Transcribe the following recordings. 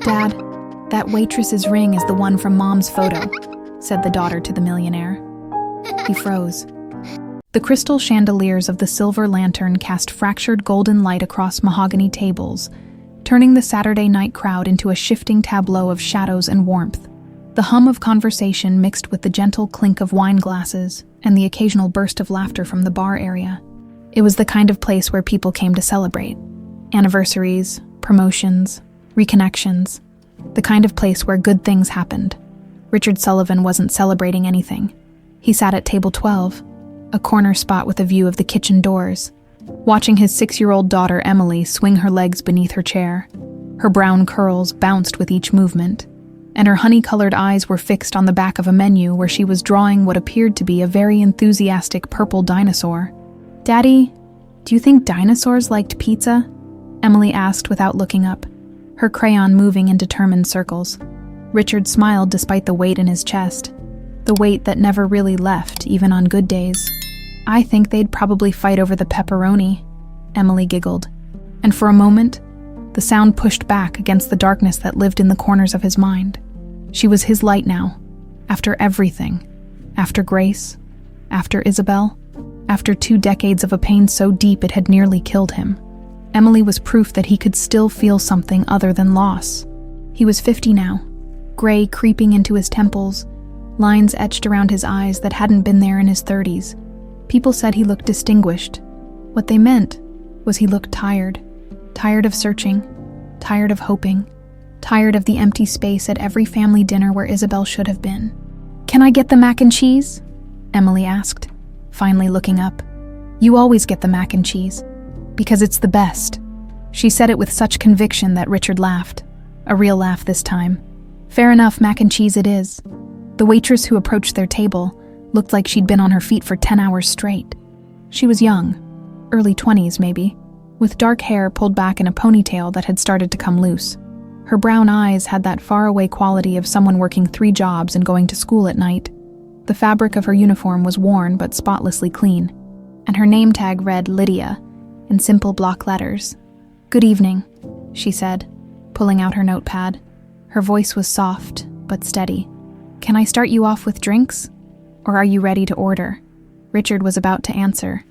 "Dad, that waitress's ring is the one from Mom's photo," said the daughter to the millionaire. He froze. The crystal chandeliers of the silver lantern cast fractured golden light across mahogany tables, turning the Saturday night crowd into a shifting tableau of shadows and warmth. The hum of conversation mixed with the gentle clink of wine glasses and the occasional burst of laughter from the bar area. It was the kind of place where people came to celebrate. Anniversaries, promotions, reconnections. The kind of place where good things happened. Richard Sullivan wasn't celebrating anything. He sat at table 12, a corner spot with a view of the kitchen doors, watching his 6-year-old daughter Emily swing her legs beneath her chair. Her brown curls bounced with each movement, and her honey-colored eyes were fixed on the back of a menu where she was drawing what appeared to be a very enthusiastic purple dinosaur. "Daddy, do you think dinosaurs liked pizza?" Emily asked without looking up, her crayon moving in determined circles. Richard smiled despite the weight in his chest, the weight that never really left, even on good days. "I think they'd probably fight over the pepperoni," Emily giggled, and for a moment, the sound pushed back against the darkness that lived in the corners of his mind. She was his light now, after everything, after Grace, after Isabel, after 2 decades of a pain so deep it had nearly killed him. Emily was proof that he could still feel something other than loss. He was 50 now, gray creeping into his temples, lines etched around his eyes that hadn't been there in his 30s. People said he looked distinguished. What they meant was he looked tired. Tired of searching, tired of hoping, tired of the empty space at every family dinner where Isabel should have been. "Can I get the mac and cheese?" Emily asked, finally looking up. "You always get the mac and cheese, because it's the best." She said it with such conviction that Richard laughed, a real laugh this time. "Fair enough, mac and cheese it is." The waitress who approached their table looked like she'd been on her feet for 10 hours straight. She was young, early 20s maybe, with dark hair pulled back in a ponytail that had started to come loose. Her brown eyes had that faraway quality of someone working 3 jobs and going to school at night. The fabric of her uniform was worn but spotlessly clean, and her name tag read Lydia in simple block letters. "Good evening," she said, pulling out her notepad. Her voice was soft but steady. "Can I start you off with drinks? Or are you ready to order?" Richard was about to answer,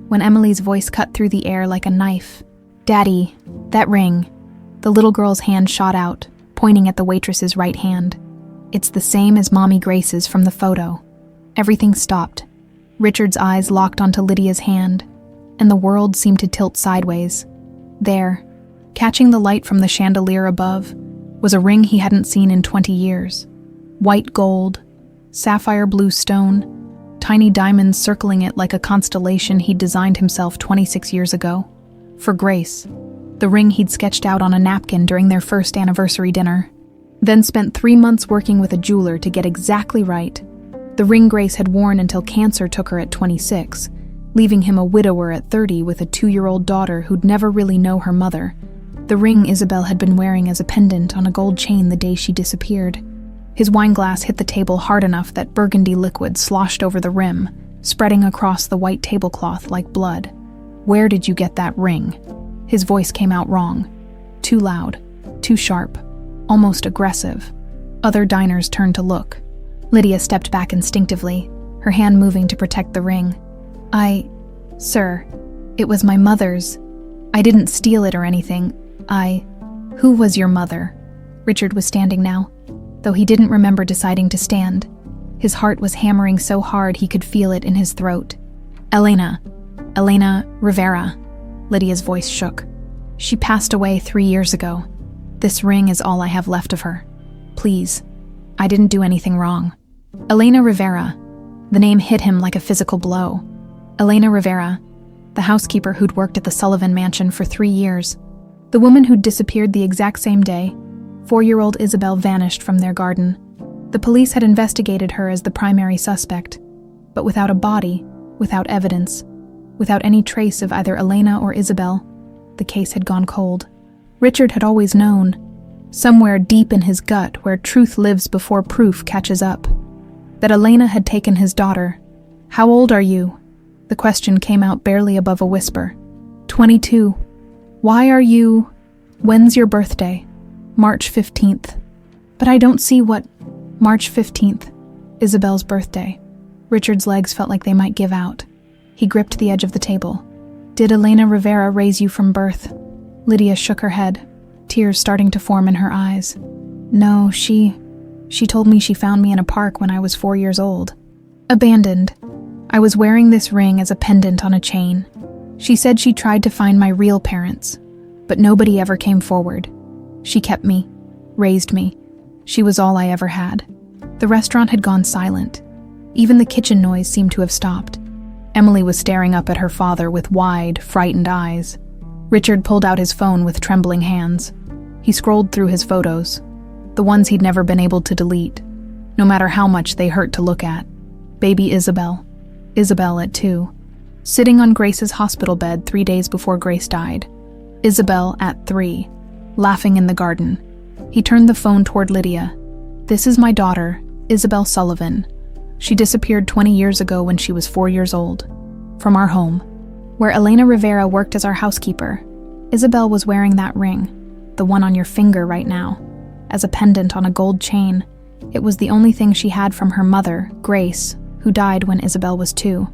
when Emily's voice cut through the air like a knife. "Daddy, that ring." The little girl's hand shot out, pointing at the waitress's right hand. "It's the same as Mommy Grace's from the photo." Everything stopped. Richard's eyes locked onto Lydia's hand, and the world seemed to tilt sideways. There, catching the light from the chandelier above, was a ring he hadn't seen in 20 years. White gold, sapphire blue stone, tiny diamonds circling it like a constellation he'd designed himself 26 years ago. For Grace, the ring he'd sketched out on a napkin during their first anniversary dinner, then spent 3 months working with a jeweler to get exactly right. The ring Grace had worn until cancer took her at 26, leaving him a widower at 30 with a 2-year-old daughter who'd never really know her mother. The ring Isabel had been wearing as a pendant on a gold chain the day she disappeared. His wineglass hit the table hard enough that burgundy liquid sloshed over the rim, spreading across the white tablecloth like blood. "Where did you get that ring?" His voice came out wrong. Too loud, too sharp, almost aggressive. Other diners turned to look. Lydia stepped back instinctively, her hand moving to protect the ring. Sir, it was my mother's. I didn't steal it or anything. Who was your mother?" Richard was standing now, though he didn't remember deciding to stand. His heart was hammering so hard he could feel it in his throat. Elena Rivera." Lydia's voice shook. "She passed away 3 years ago. This ring is all I have left of her. Please, I didn't do anything wrong." Elena Rivera. The name hit him like a physical blow. Elena Rivera, the housekeeper who'd worked at the Sullivan mansion for 3 years. The woman who'd disappeared the exact same day 4-year-old Isabel vanished from their garden. The police had investigated her as the primary suspect, but without a body, without evidence, without any trace of either Elena or Isabel, the case had gone cold. Richard had always known, somewhere deep in his gut where truth lives before proof catches up, that Elena had taken his daughter. "How old are you?" The question came out barely above a whisper. 22. "Why are you... When's your birthday?" March 15th. But I don't see what... March 15th. Isabel's birthday. Richard's legs felt like they might give out. He gripped the edge of the table. Did Elena Rivera raise you from birth? Lydia shook her head, tears starting to form in her eyes. No, she told me she found me in a park when I was 4 years old. Abandoned. I was wearing this ring as a pendant on a chain. She said she tried to find my real parents, but nobody ever came forward. She kept me, raised me. She was all I ever had. The restaurant had gone silent. Even the kitchen noise seemed to have stopped. Emily was staring up at her father with wide, frightened eyes. Richard pulled out his phone with trembling hands. He scrolled through his photos, the ones he'd never been able to delete, no matter how much they hurt to look at. Baby Isabel. Isabel at 2. Sitting on Grace's hospital bed 3 days before Grace died. Isabel at 3. Laughing in the garden. He turned the phone toward Lydia. This is my daughter, Isabel Sullivan. She disappeared 20 years ago when she was 4 years old. From our home, where Elena Rivera worked as our housekeeper. Isabel was wearing that ring, the one on your finger right now, as a pendant on a gold chain. It was the only thing she had from her mother, Grace, who died when Isabel was 2.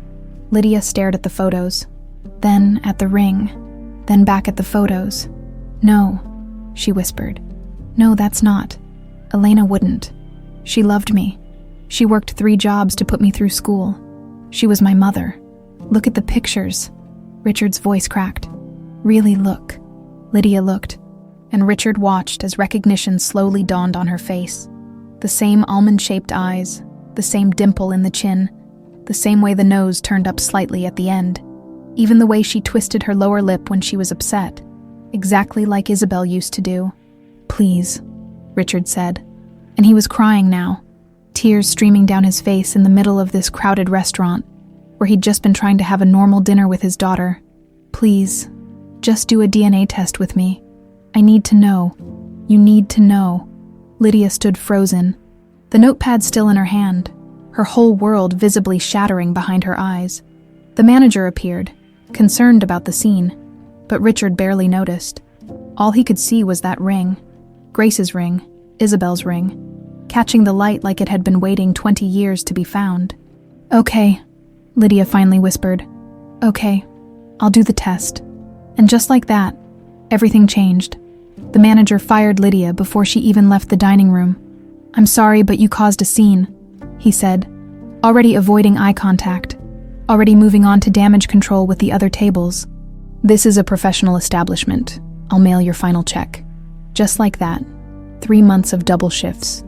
Lydia stared at the photos, then at the ring, then back at the photos. No, she whispered. No, that's not. Elena wouldn't. She loved me. She worked 3 jobs to put me through school. She was my mother. Look at the pictures. Richard's voice cracked. Really look. Lydia looked, and Richard watched as recognition slowly dawned on her face. The same almond-shaped eyes, the same dimple in the chin, the same way the nose turned up slightly at the end, even the way she twisted her lower lip when she was upset, exactly like Isabel used to do. Please, Richard said, and he was crying now, tears streaming down his face in the middle of this crowded restaurant, where he'd just been trying to have a normal dinner with his daughter. Please, just do a DNA test with me. I need to know. You need to know. Lydia stood frozen, the notepad still in her hand, her whole world visibly shattering behind her eyes. The manager appeared, concerned about the scene, but Richard barely noticed. All he could see was that ring. Grace's ring, Isabel's ring, catching the light like it had been waiting 20 years to be found. Okay, Lydia finally whispered. Okay, I'll do the test. And just like that, everything changed. The manager fired Lydia before she even left the dining room. I'm sorry, but you caused a scene, he said, already avoiding eye contact, already moving on to damage control with the other tables. This is a professional establishment. I'll mail your final check. Just like that, 3 months of double shifts,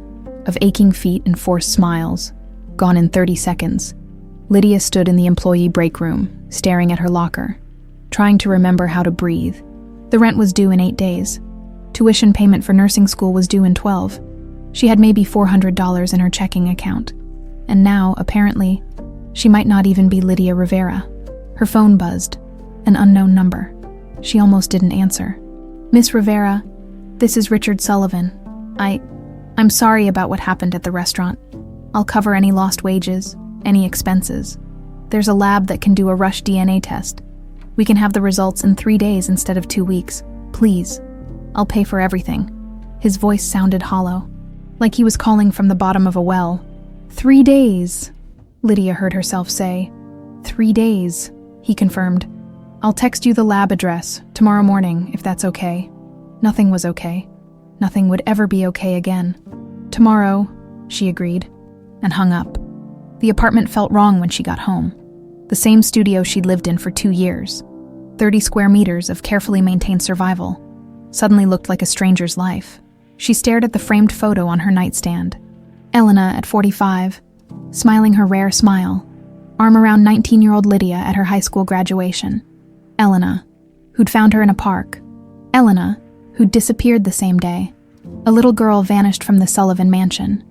of aching feet and forced smiles, gone in 30 seconds. Lydia stood in the employee break room, staring at her locker, trying to remember how to breathe. The rent was due in 8 days. Tuition payment for nursing school was due in 12. She had maybe $400 in her checking account. And now, apparently, she might not even be Lydia Rivera. Her phone buzzed, an unknown number. She almost didn't answer. Miss Rivera, this is Richard Sullivan. I'm sorry about what happened at the restaurant. I'll cover any lost wages, any expenses. There's a lab that can do a rush DNA test. We can have the results in 3 days instead of 2 weeks. Please. I'll pay for everything. His voice sounded hollow, like he was calling from the bottom of a well. 3 days, Lydia heard herself say. 3 days, he confirmed. I'll text you the lab address tomorrow morning, if that's okay. Nothing was okay. Nothing would ever be okay again. Tomorrow, she agreed, and hung up. The apartment felt wrong when she got home. The same studio she'd lived in for 2 years. 30 square meters of carefully maintained survival suddenly looked like a stranger's life. She stared at the framed photo on her nightstand. Elena at 45, smiling her rare smile, arm around 19-year-old Lydia at her high school graduation. Elena, who'd found her in a park. Elena, who'd disappeared the same day. A little girl vanished from the Sullivan mansion.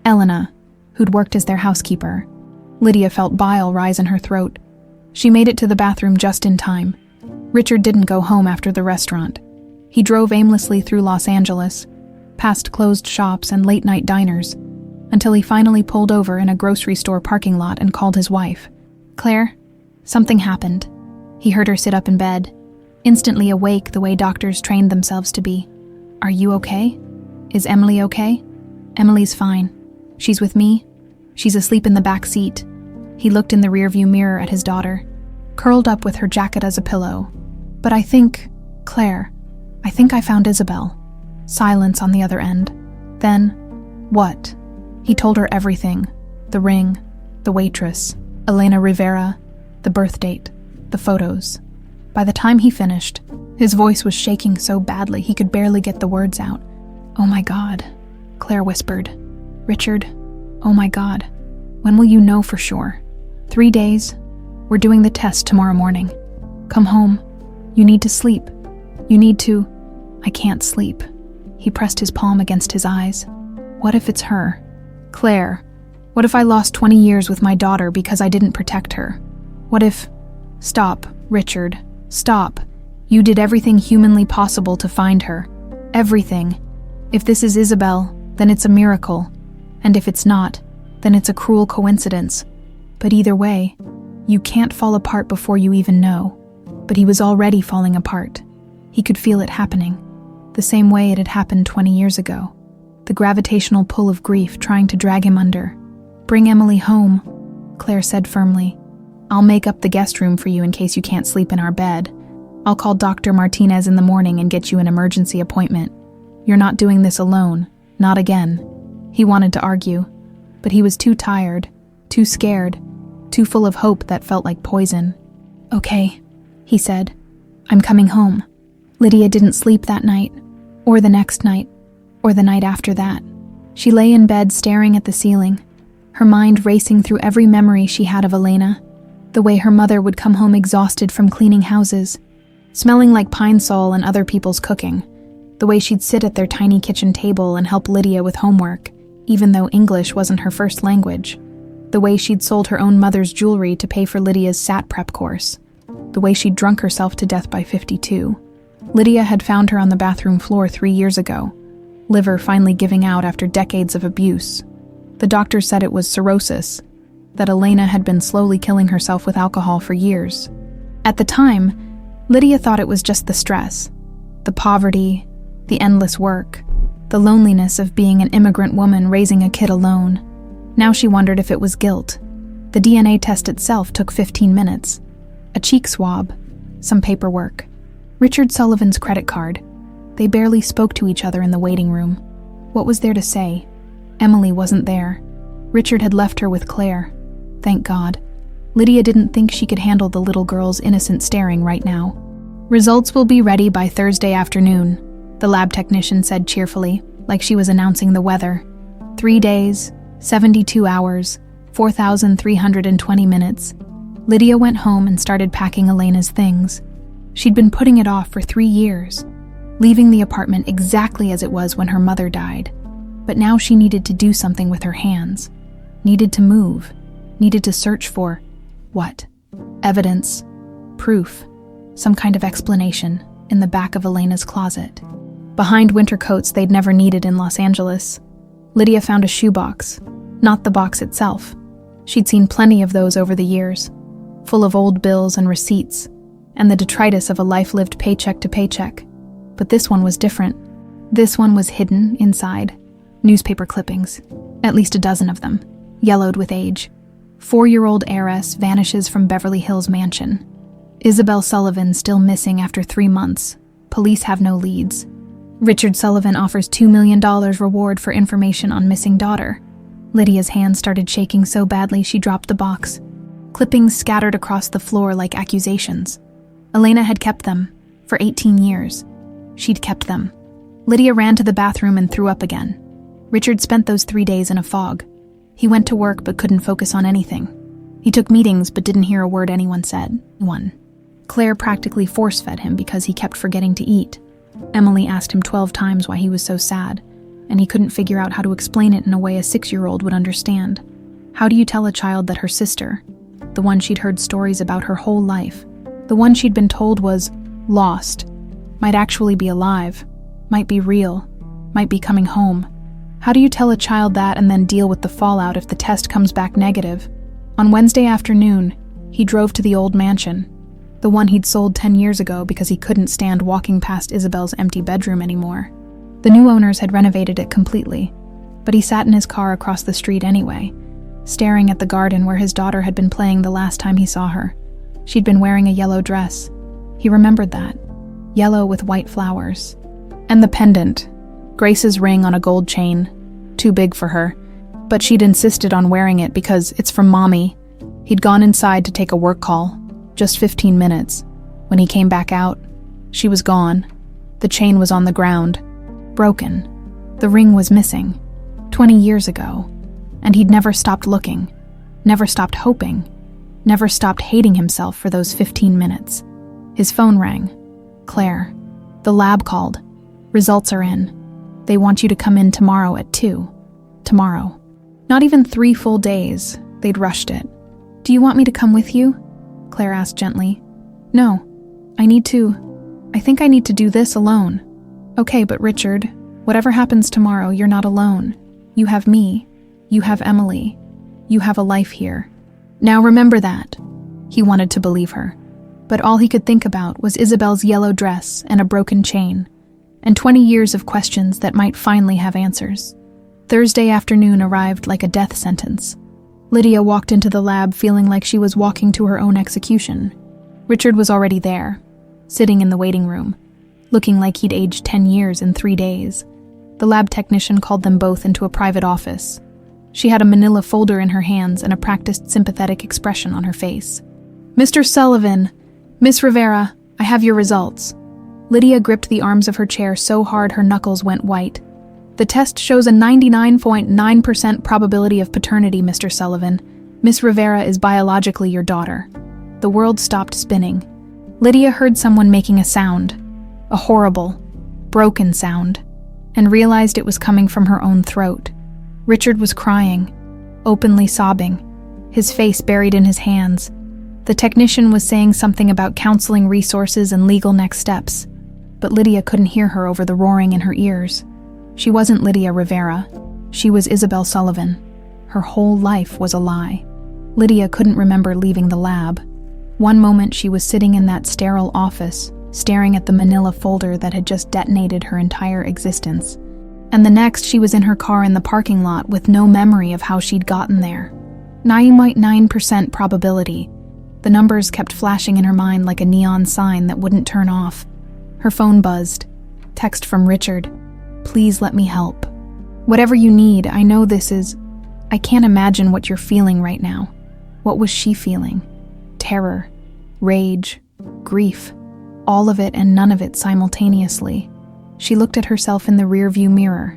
Elena, who'd worked as their housekeeper. Lydia felt bile rise in her throat. She made it to the bathroom just in time. Richard didn't go home after the restaurant. He drove aimlessly through Los Angeles, past closed shops and late-night diners, until he finally pulled over in a grocery store parking lot and called his wife. Claire, something happened. He heard her sit up in bed, instantly awake the way doctors trained themselves to be. Are you okay? "Is Emily okay?" "Emily's fine. She's with me. She's asleep in the back seat." He looked in the rearview mirror at his daughter, curled up with her jacket as a pillow. "But I think, Claire, I think I found Isabel." Silence on the other end. Then, "What?" He told her everything. The ring, the waitress, Elena Rivera, the birth date, the photos. By the time he finished, his voice was shaking so badly he could barely get the words out. "Oh my God," Claire whispered. "Richard, oh my God, when will you know for sure?" 3 days. We're doing the test tomorrow morning. Come home. You need to sleep. You need to..." "I can't sleep." He pressed his palm against his eyes. "What if it's her? Claire, what if I lost 20 years with my daughter because I didn't protect her? What if..." "Stop, Richard, stop. You did everything humanly possible to find her. Everything. If this is Isabel, then it's a miracle. And if it's not, then it's a cruel coincidence. But either way, you can't fall apart before you even know." But he was already falling apart. He could feel it happening, the same way it had happened 20 years ago. The gravitational pull of grief trying to drag him under. "Bring Emily home," Claire said firmly. "I'll make up the guest room for you in case you can't sleep in our bed. I'll call Dr. Martinez in the morning and get you an emergency appointment. You're not doing this alone, not again." He wanted to argue, but he was too tired, too scared, too full of hope that felt like poison. "Okay," he said. "I'm coming home." Lydia didn't sleep that night, or the next night, or the night after that. She lay in bed staring at the ceiling, her mind racing through every memory she had of Elena, the way her mother would come home exhausted from cleaning houses, smelling like pine sol and other people's cooking, the way she'd sit at their tiny kitchen table and help Lydia with homework, even though English wasn't her first language, the way she'd sold her own mother's jewelry to pay for Lydia's SAT prep course, the way she'd drunk herself to death by 52. Lydia had found her on the bathroom floor 3 years ago, liver finally giving out after decades of abuse. The doctor said it was cirrhosis, that Elena had been slowly killing herself with alcohol for years. At the time, Lydia thought it was just the stress, the poverty, the endless work, the loneliness of being an immigrant woman raising a kid alone. Now she wondered if it was guilt. The DNA test itself took 15 minutes. A cheek swab, some paperwork, Richard Sullivan's credit card. They barely spoke to each other in the waiting room. What was there to say? Emily wasn't there. Richard had left her with Claire. Thank God. Lydia didn't think she could handle the little girl's innocent staring right now. "Results will be ready by Thursday afternoon," the lab technician said cheerfully, like she was announcing the weather. 3 days, 72 hours, 4,320 minutes. Lydia went home and started packing Elena's things. She'd been putting it off for 3 years, leaving the apartment exactly as it was when her mother died. But now she needed to do something with her hands, needed to move, needed to search for, what? Evidence, proof, some kind of explanation in the back of Elena's closet. Behind winter coats they'd never needed in Los Angeles, Lydia found a shoebox, not the box itself. She'd seen plenty of those over the years, full of old bills and receipts, and the detritus of a life lived paycheck to paycheck. But this one was different. This one was hidden inside. Newspaper clippings, at least a dozen of them, yellowed with age. 4-year-old heiress vanishes from Beverly Hills mansion. Isabel Sullivan still missing after 3 months. Police have no leads. Richard Sullivan offers $2 million reward for information on missing daughter. Lydia's hand started shaking so badly she dropped the box. Clippings scattered across the floor like accusations. Elena had kept them for 18 years. She'd kept them. Lydia ran to the bathroom and threw up again. Richard spent those 3 days in a fog. He went to work but couldn't focus on anything. He took meetings but didn't hear a word anyone said. Claire practically force-fed him because he kept forgetting to eat. Emily asked him 12 times why he was so sad, and he couldn't figure out how to explain it in a way a 6-year-old would understand. How do you tell a child that her sister, the one she'd heard stories about her whole life, the one she'd been told was lost, might actually be alive, might be real, might be coming home? How do you tell a child that and then deal with the fallout if the test comes back negative? On Wednesday afternoon, he drove to the old mansion, the one he'd sold 10 years ago because he couldn't stand walking past Isabel's empty bedroom anymore. The new owners had renovated it completely, but he sat in his car across the street anyway, staring at the garden where his daughter had been playing the last time he saw her. She'd been wearing a yellow dress. He remembered that. Yellow with white flowers. And the pendant. Grace's ring on a gold chain. Too big for her. But she'd insisted on wearing it because it's from Mommy. He'd gone inside to take a work call. Just 15 minutes. When he came back out, she was gone. The chain was on the ground. Broken. The ring was missing. 20 years ago. And he'd never stopped looking. Never stopped hoping. Never stopped hating himself for those 15 minutes. His phone rang. Claire. The lab called. Results are in. They want you to come in tomorrow at 2. Tomorrow. Not even 3 full days. They'd rushed it. Do you want me to come with you? Claire asked gently. No. I think I need to do this alone. Okay, but Richard, whatever happens tomorrow, you're not alone. You have me. You have Emily. You have a life here. Now remember that. He wanted to believe her. But all he could think about was Isabel's yellow dress and a broken chain, and 20 years of questions that might finally have answers. Thursday afternoon arrived like a death sentence. Lydia walked into the lab feeling like she was walking to her own execution. Richard was already there, sitting in the waiting room, looking like he'd aged 10 years in 3 days. The lab technician called them both into a private office. She had a manila folder in her hands and a practiced sympathetic expression on her face. Mr. Sullivan, Miss Rivera, I have your results. Lydia gripped the arms of her chair so hard her knuckles went white. The test shows a 99.9% probability of paternity, Mr. Sullivan. Miss Rivera is biologically your daughter. The world stopped spinning. Lydia heard someone making a sound, a horrible, broken sound, and realized it was coming from her own throat. Richard was crying, openly sobbing, his face buried in his hands. The technician was saying something about counseling resources and legal next steps, but Lydia couldn't hear her over the roaring in her ears. She wasn't Lydia Rivera. She was Isabel Sullivan. Her whole life was a lie. Lydia couldn't remember leaving the lab. One moment she was sitting in that sterile office, staring at the manila folder that had just detonated her entire existence. And the next she was in her car in the parking lot with no memory of how she'd gotten there. 9.9% probability. The numbers kept flashing in her mind like a neon sign that wouldn't turn off. Her phone buzzed. Text from Richard. Please let me help. Whatever you need, I know this is... I can't imagine what you're feeling right now. What was she feeling? Terror, rage, grief, all of it and none of it simultaneously. She looked at herself in the rearview mirror.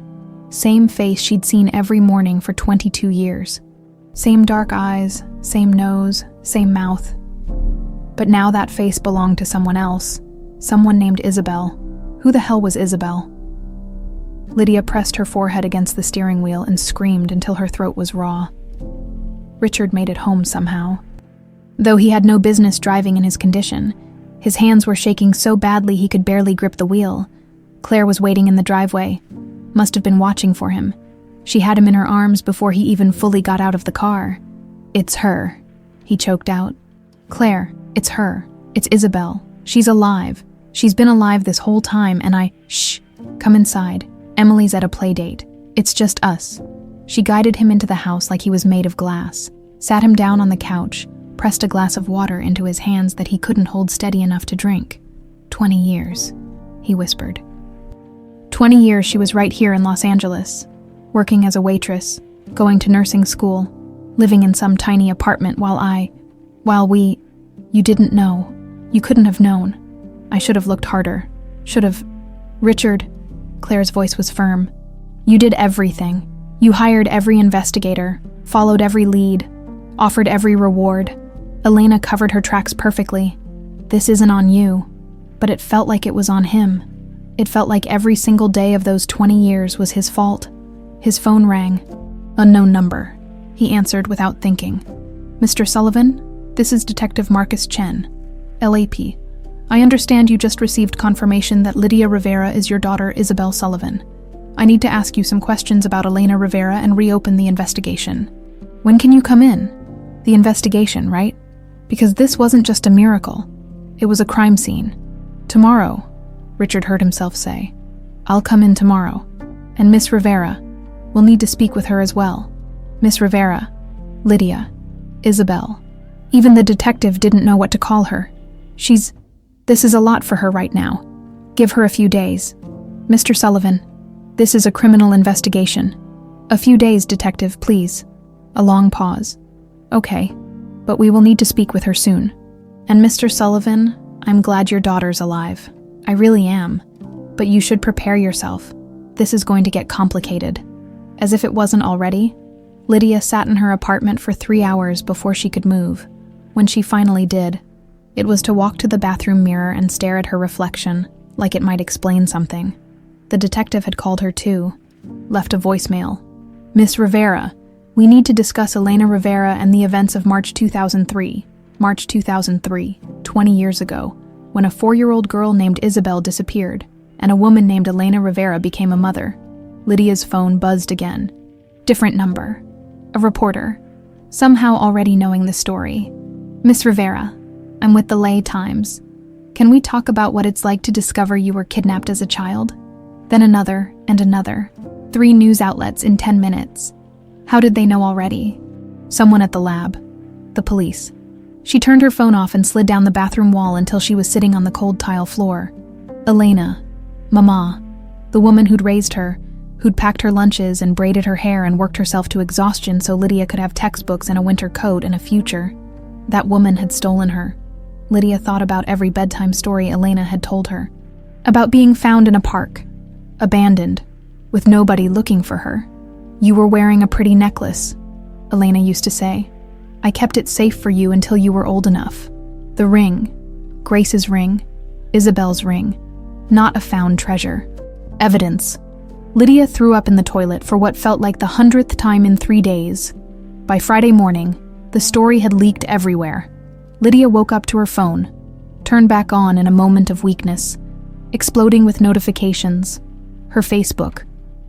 Same face she'd seen every morning for 22 years. Same dark eyes, same nose, same mouth. But now that face belonged to someone else. Someone named Isabel. Who the hell was Isabel? Lydia pressed her forehead against the steering wheel and screamed until her throat was raw. Richard made it home somehow. Though he had no business driving in his condition, his hands were shaking so badly he could barely grip the wheel. Claire was waiting in the driveway. Must have been watching for him. She had him in her arms before he even fully got out of the car. It's her, he choked out. Claire, it's her. It's Isabel. She's alive. She's been alive this whole time and Shh, come inside. Emily's at a play date. It's just us. She guided him into the house like he was made of glass, sat him down on the couch, pressed a glass of water into his hands that he couldn't hold steady enough to drink. 20 years, he whispered. 20 years she was right here in Los Angeles, working as a waitress, going to nursing school, living in some tiny apartment you didn't know. You couldn't have known. I should have looked harder. Richard, Claire's voice was firm. You did everything. You hired every investigator, followed every lead, offered every reward. Elena covered her tracks perfectly. This isn't on you, but it felt like it was on him. It felt like every single day of those 20 years was his fault. His phone rang. Unknown number. He answered without thinking. Mr. Sullivan, this is Detective Marcus Chen, LAP. I understand you just received confirmation that Lydia Rivera is your daughter, Isabel Sullivan. I need to ask you some questions about Elena Rivera and reopen the investigation. When can you come in? The investigation, right? Because this wasn't just a miracle. It was a crime scene. Tomorrow, Richard heard himself say. I'll come in tomorrow. And Miss Rivera. We'll need to speak with her as well. Miss Rivera. Lydia. Isabel. Even the detective didn't know what to call her. This is a lot for her right now. Give her a few days. Mr. Sullivan, this is a criminal investigation. A few days, detective, please. A long pause. Okay, but we will need to speak with her soon. And Mr. Sullivan, I'm glad your daughter's alive. I really am. But you should prepare yourself. This is going to get complicated. As if it wasn't already, Lydia sat in her apartment for 3 hours before she could move. When she finally did, it was to walk to the bathroom mirror and stare at her reflection, like it might explain something. The detective had called her too, left a voicemail. Miss Rivera, we need to discuss Elena Rivera and the events of March 2003, 20 years ago, when a 4-year-old girl named Isabel disappeared, and a woman named Elena Rivera became a mother. Lydia's phone buzzed again. Different number. A reporter, somehow already knowing the story. Miss Rivera, I'm with the Lay Times. Can we talk about what it's like to discover you were kidnapped as a child? Then another and another. 3 news outlets in 10 minutes. How did they know already? Someone at the lab. The police. She turned her phone off and slid down the bathroom wall until she was sitting on the cold tile floor. Elena. Mama. The woman who'd raised her, who'd packed her lunches and braided her hair and worked herself to exhaustion so Lydia could have textbooks and a winter coat and a future. That woman had stolen her. Lydia thought about every bedtime story Elena had told her. About being found in a park. Abandoned. With nobody looking for her. You were wearing a pretty necklace, Elena used to say. I kept it safe for you until you were old enough. The ring. Grace's ring. Isabel's ring. Not a found treasure. Evidence. Lydia threw up in the toilet for what felt like the 100th time in 3 days. By Friday morning, the story had leaked everywhere. Lydia woke up to her phone, turned back on in a moment of weakness, exploding with notifications. Her Facebook,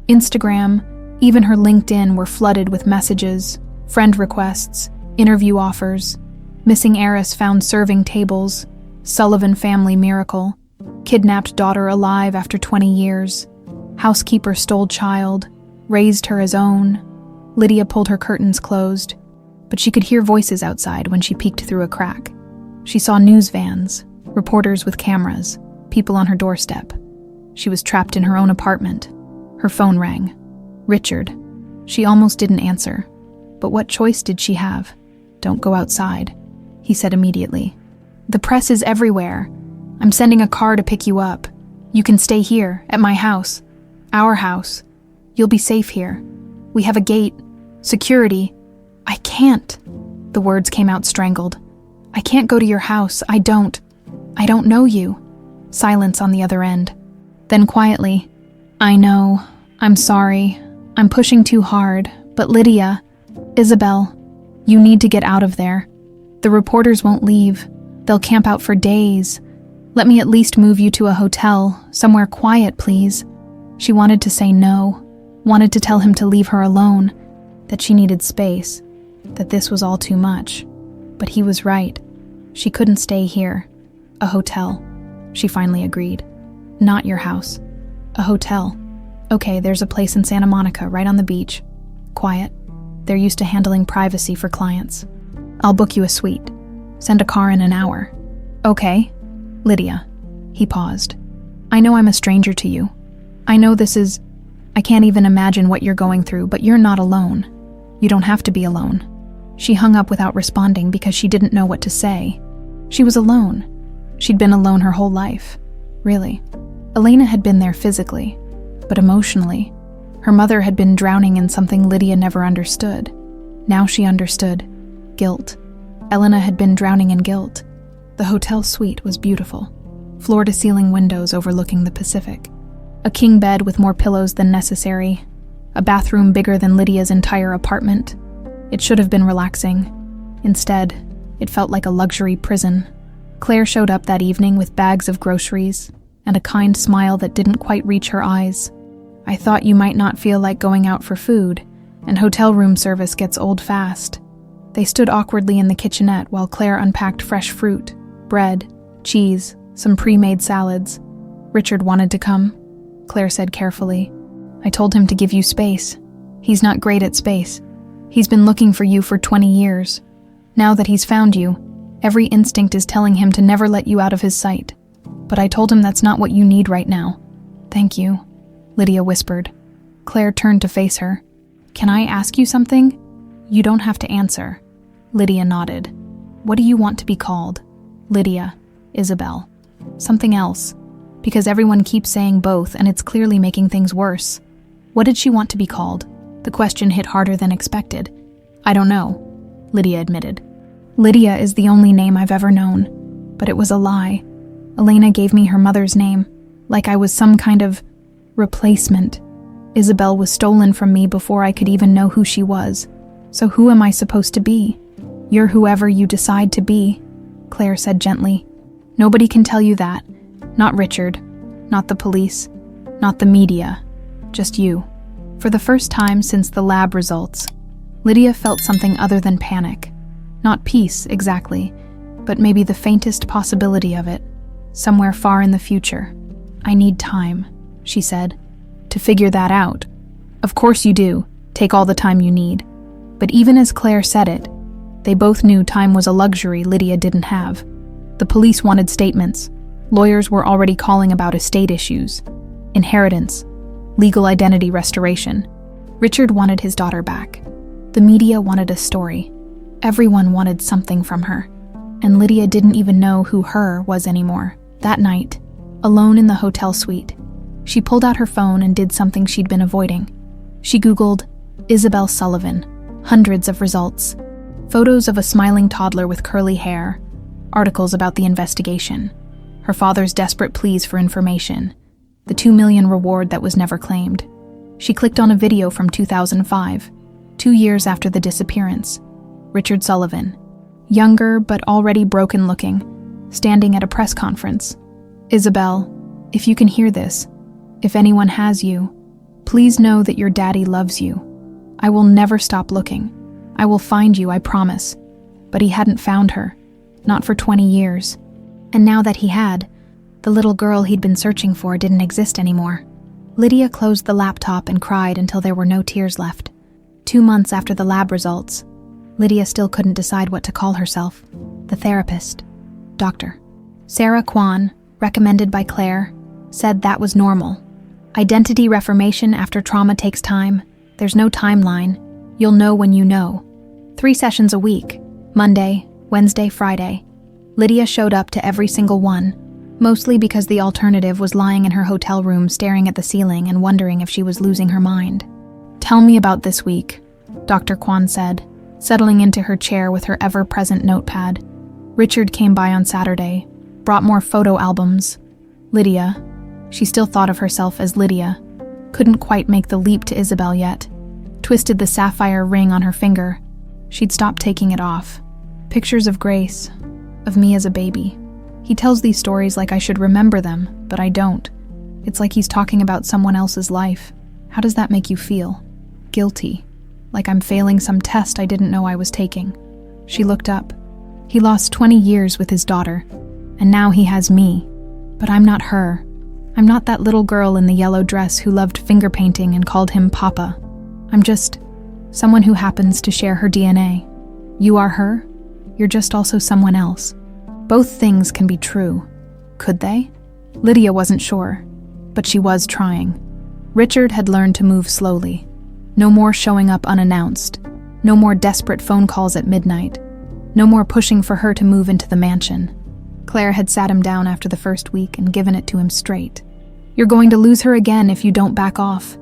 Instagram, even her LinkedIn were flooded with messages, friend requests, interview offers, missing heiress found serving tables, Sullivan family miracle, kidnapped daughter alive after 20 years, housekeeper stole child, raised her as own. Lydia pulled her curtains closed, but she could hear voices outside when she peeked through a crack. She saw news vans, reporters with cameras, people on her doorstep. She was trapped in her own apartment. Her phone rang. Richard. She almost didn't answer. But what choice did she have? Don't go outside, he said immediately. The press is everywhere. I'm sending a car to pick you up. You can stay here, at my house. Our house. You'll be safe here. We have a gate. Security. I can't. The words came out strangled. I can't go to your house. I don't know you. Silence on the other end. Then quietly, I know. I'm sorry. I'm pushing too hard. But Lydia, Isabel, you need to get out of there. The reporters won't leave. They'll camp out for days. Let me at least move you to a hotel, somewhere quiet, please. She wanted to say no, wanted to tell him to leave her alone, that she needed space, that this was all too much. But he was right. She couldn't stay here. A hotel. She finally agreed. Not your house. A hotel. Okay, there's a place in Santa Monica, right on the beach. Quiet. They're used to handling privacy for clients. I'll book you a suite. Send a car in an hour. Okay. Lydia. He paused. I know I'm a stranger to you. I know I can't even imagine what you're going through, but you're not alone. You don't have to be alone. She hung up without responding because she didn't know what to say. She was alone. She'd been alone her whole life. Really. Elena had been there physically, but emotionally. Her mother had been drowning in something Lydia never understood. Now she understood. Guilt. Elena had been drowning in guilt. The hotel suite was beautiful. Floor-to-ceiling windows overlooking the Pacific. A king bed with more pillows than necessary. A bathroom bigger than Lydia's entire apartment. It should have been relaxing. Instead, it felt like a luxury prison. Claire showed up that evening with bags of groceries and a kind smile that didn't quite reach her eyes. I thought you might not feel like going out for food, and hotel room service gets old fast. They stood awkwardly in the kitchenette while Claire unpacked fresh fruit, bread, cheese, some pre-made salads. Richard wanted to come. Claire said carefully. I told him to give you space. He's not great at space. He's been looking for you for 20 years. Now that he's found you, every instinct is telling him to never let you out of his sight. But I told him that's not what you need right now. Thank you, Lydia whispered. Claire turned to face her. Can I ask you something? You don't have to answer. Lydia nodded. What do you want to be called? Lydia. Isabel. Something else. Because everyone keeps saying both and it's clearly making things worse. What did she want to be called? The question hit harder than expected. I don't know, Lydia admitted. Lydia is the only name I've ever known. But it was a lie. Elena gave me her mother's name, like I was some kind of replacement. Isabel was stolen from me before I could even know who she was. So who am I supposed to be? You're whoever you decide to be, Claire said gently. Nobody can tell you that. Not Richard, not the police, not the media, just you. For the first time since the lab results, Lydia felt something other than panic. Not peace, exactly, but maybe the faintest possibility of it, somewhere far in the future. I need time, she said, to figure that out. Of course you do. Take all the time you need. But even as Claire said it, they both knew time was a luxury Lydia didn't have. The police wanted statements. Lawyers were already calling about estate issues, inheritance, legal identity restoration. Richard wanted his daughter back. The media wanted a story. Everyone wanted something from her. And Lydia didn't even know who her was anymore. That night, alone in the hotel suite, she pulled out her phone and did something she'd been avoiding. She Googled Isabel Sullivan. Hundreds of results. Photos of a smiling toddler with curly hair. Articles about the investigation. Her father's desperate pleas for information. The $2 million reward that was never claimed. She clicked on a video from 2005, 2 years after the disappearance. Richard Sullivan, younger but already broken-looking, standing at a press conference. Isabel, if you can hear this, if anyone has you, please know that your daddy loves you. I will never stop looking. I will find you, I promise. But he hadn't found her, not for 20 years. And now that he had, the little girl he'd been searching for didn't exist anymore. Lydia closed the laptop and cried until there were no tears left. 2 months after the lab results, Lydia still couldn't decide what to call herself. The therapist. Doctor. Sarah Kwan, recommended by Claire, said that was normal. Identity reformation after trauma takes time. There's no timeline. You'll know when you know. 3 sessions a week. Monday, Wednesday, Friday. Lydia showed up to every single one, mostly because the alternative was lying in her hotel room staring at the ceiling and wondering if she was losing her mind. Tell me about this week, Dr. Kwan said, settling into her chair with her ever-present notepad. Richard came by on Saturday, brought more photo albums. Lydia, she still thought of herself as Lydia, couldn't quite make the leap to Isabel yet, twisted the sapphire ring on her finger. She'd stopped taking it off. Pictures of Grace, of me as a baby. He tells these stories like I should remember them, but I don't. It's like he's talking about someone else's life. How does that make you feel? Guilty. Like I'm failing some test I didn't know I was taking. She looked up. He lost 20 years with his daughter, and now he has me. But I'm not her. I'm not that little girl in the yellow dress who loved finger painting and called him Papa. I'm just someone who happens to share her DNA. You are her. You're just also someone else. Both things can be true. Could they? Lydia wasn't sure, but she was trying. Richard had learned to move slowly. No more showing up unannounced. No more desperate phone calls at midnight. No more pushing for her to move into the mansion. Claire had sat him down after the first week and given it to him straight. You're going to lose her again if you don't back off.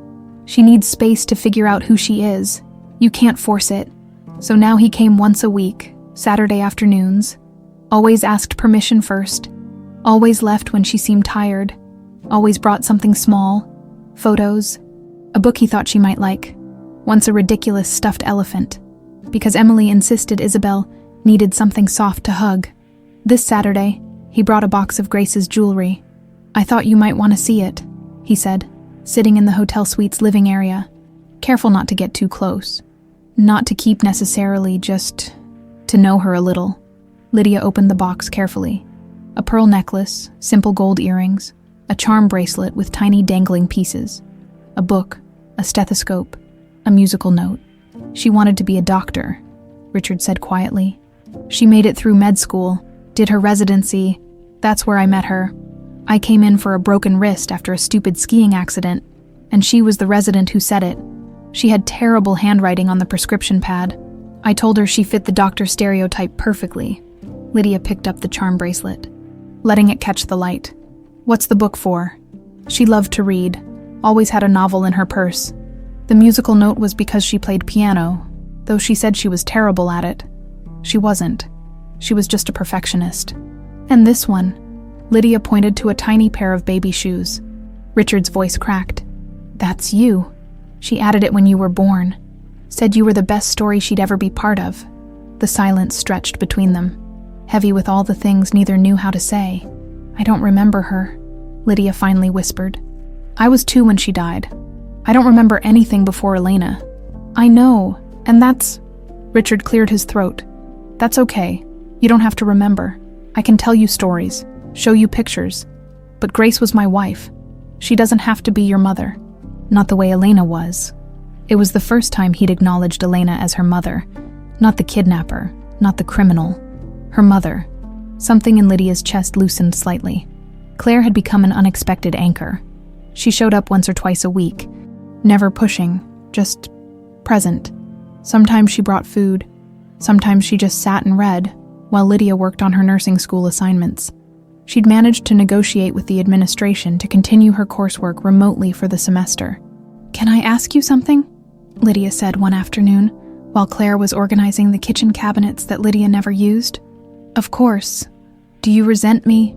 She needs space to figure out who she is. You can't force it. So now he came once a week, Saturday afternoons. Always asked permission first. Always left when she seemed tired. Always brought something small. Photos. A book he thought she might like. Once a ridiculous stuffed elephant. Because Emily insisted Isabel needed something soft to hug. This Saturday, he brought a box of Grace's jewelry. I thought you might want to see it, he said, sitting in the hotel suite's living area. Careful not to get too close. Not to keep necessarily, just to know her a little. Lydia opened the box carefully. A pearl necklace, simple gold earrings, A charm bracelet with tiny dangling pieces. A book, a stethoscope, a musical note. She wanted to be a doctor, Richard said quietly. She made it through med school, did her residency. That's where I met her. I came in for a broken wrist after a stupid skiing accident, and she was the resident who said it. She had terrible handwriting on the prescription pad. I told her she fit the doctor stereotype perfectly. Lydia picked up the charm bracelet, letting it catch the light. What's the book for? She loved to read, always had a novel in her purse. The musical note was because she played piano, though she said she was terrible at it. She wasn't. She was just a perfectionist. And this one. Lydia pointed to a tiny pair of baby shoes. Richard's voice cracked. That's you. She added it when you were born. Said you were the best story she'd ever be part of. The silence stretched between them, heavy with all the things neither knew how to say. I don't remember her, Lydia finally whispered. I was 2 when she died. I don't remember anything before Elena. I know, and that's... Richard cleared his throat. That's okay. You don't have to remember. I can tell you stories, show you pictures. But Grace was my wife. She doesn't have to be your mother. Not the way Elena was. It was the first time he'd acknowledged Elena as her mother. Not the kidnapper, not the criminal. Her mother. Something in Lydia's chest loosened slightly. Claire had become an unexpected anchor. She showed up once or twice a week, never pushing, just present. Sometimes she brought food. Sometimes she just sat and read, while Lydia worked on her nursing school assignments. She'd managed to negotiate with the administration to continue her coursework remotely for the semester. Can I ask you something? Lydia said one afternoon, while Claire was organizing the kitchen cabinets that Lydia never used. Of course. Do you resent me?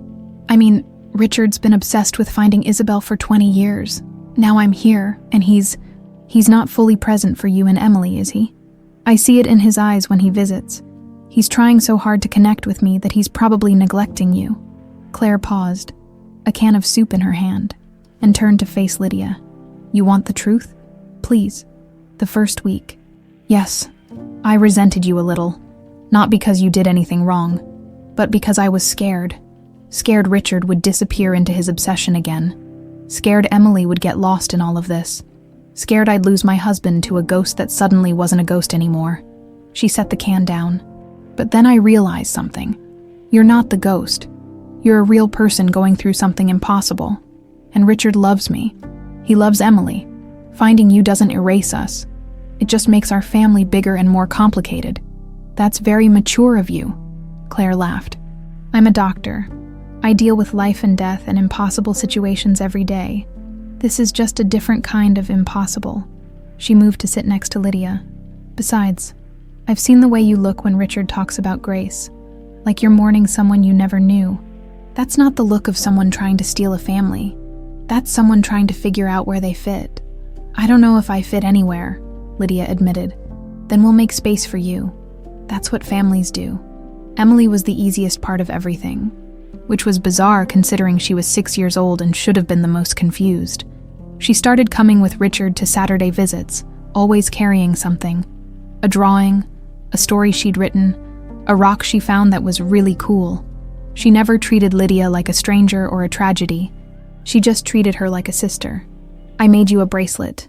I mean, Richard's been obsessed with finding Isabel for 20 years. Now I'm here, and he's not fully present for you and Emily, is he? I see it in his eyes when he visits. He's trying so hard to connect with me that he's probably neglecting you. Claire paused, a can of soup in her hand, and turned to face Lydia. You want the truth? Please. The first week. Yes, I resented you a little. Not because you did anything wrong, but because I was scared. Scared Richard would disappear into his obsession again. Scared Emily would get lost in all of this. Scared I'd lose my husband to a ghost that suddenly wasn't a ghost anymore. She set the can down. But then I realized something. You're not the ghost. You're a real person going through something impossible. And Richard loves me. He loves Emily. Finding you doesn't erase us. It just makes our family bigger and more complicated. That's very mature of you. Claire laughed. I'm a doctor. I deal with life and death and impossible situations every day. This is just a different kind of impossible. She moved to sit next to Lydia. Besides, I've seen the way you look when Richard talks about Grace. Like you're mourning someone you never knew. That's not the look of someone trying to steal a family. That's someone trying to figure out where they fit. I don't know if I fit anywhere, Lydia admitted. Then we'll make space for you. That's what families do. Emily was the easiest part of everything, which was bizarre considering she was 6 years old and should have been the most confused. She started coming with Richard to Saturday visits, always carrying something. A drawing, a story she'd written, a rock she found that was really cool. She never treated Lydia like a stranger or a tragedy. She just treated her like a sister. I made you a bracelet,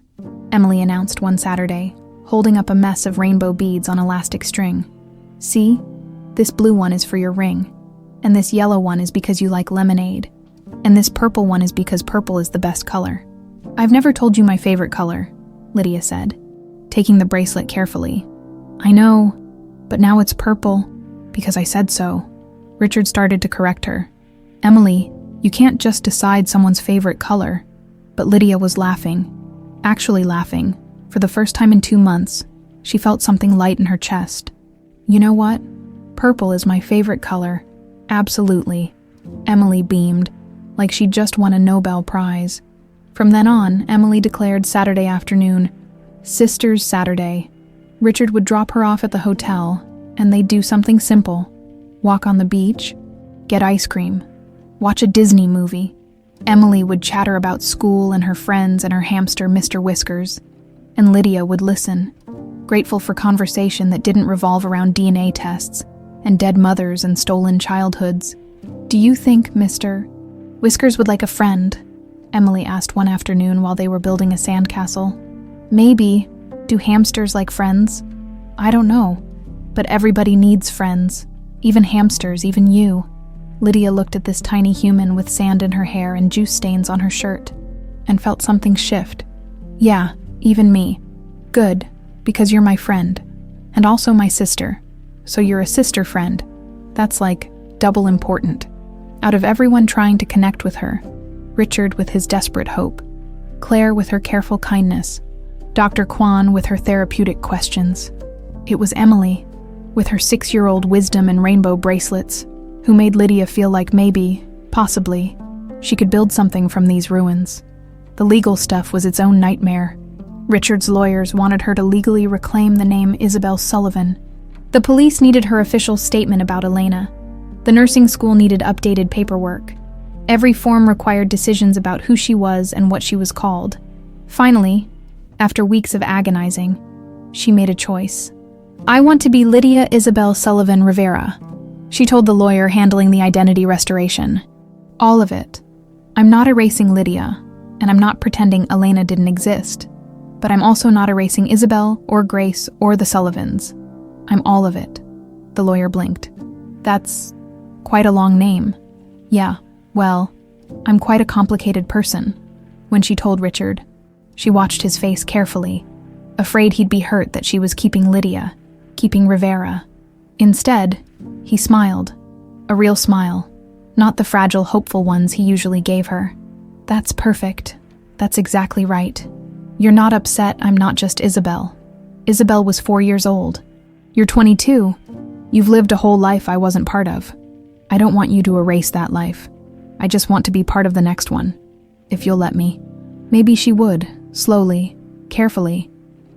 Emily announced one Saturday, holding up a mess of rainbow beads on elastic string. See? This blue one is for your ring. And this yellow one is because you like lemonade. And this purple one is because purple is the best color. I've never told you my favorite color, Lydia said, taking the bracelet carefully. I know, but now it's purple, because I said so. Richard started to correct her. Emily, you can't just decide someone's favorite color. But Lydia was laughing. Actually laughing. For the first time in 2 months, she felt something light in her chest. You know what? Purple is my favorite color. Absolutely. Emily beamed, like she'd just won a Nobel Prize. From then on, Emily declared Saturday afternoon, Sisters Saturday. Richard would drop her off at the hotel, and they'd do something simple. Walk on the beach, get ice cream, watch a Disney movie. Emily would chatter about school and her friends and her hamster, Mr. Whiskers. And Lydia would listen, grateful for conversation that didn't revolve around DNA tests and dead mothers and stolen childhoods. Do you think, Mr. Whiskers would like a friend, Emily asked one afternoon while they were building a sandcastle. Maybe. Do hamsters like friends? I don't know. But everybody needs friends. Even hamsters, even you. Lydia looked at this tiny human with sand in her hair and juice stains on her shirt, and felt something shift. Yeah, even me. Good, because you're my friend. And also my sister. So you're a sister friend. That's like double important. Out of everyone trying to connect with her, Richard with his desperate hope, Claire with her careful kindness, Dr. Kwan with her therapeutic questions. It was Emily, with her 6-year-old wisdom and rainbow bracelets, who made Lydia feel like maybe, possibly, she could build something from these ruins. The legal stuff was its own nightmare. Richard's lawyers wanted her to legally reclaim the name Isabel Sullivan. The police needed her official statement about Elena. The nursing school needed updated paperwork. Every form required decisions about who she was and what she was called. Finally, after weeks of agonizing, she made a choice. I want to be Lydia Isabel Sullivan Rivera, she told the lawyer handling the identity restoration. All of it. I'm not erasing Lydia, and I'm not pretending Elena didn't exist. But I'm also not erasing Isabel or Grace or the Sullivans. I'm all of it. The lawyer blinked. That's quite a long name. Yeah, well, I'm quite a complicated person. When she told Richard, she watched his face carefully, afraid he'd be hurt that she was keeping Lydia, keeping Rivera. Instead, he smiled. A real smile, not the fragile, hopeful ones he usually gave her. That's perfect. That's exactly right. You're not upset I'm not just Isabel. Isabel was 4 years old. You're 22. You've lived a whole life I wasn't part of. I don't want you to erase that life. I just want to be part of the next one, if you'll let me. Maybe she would, slowly, carefully,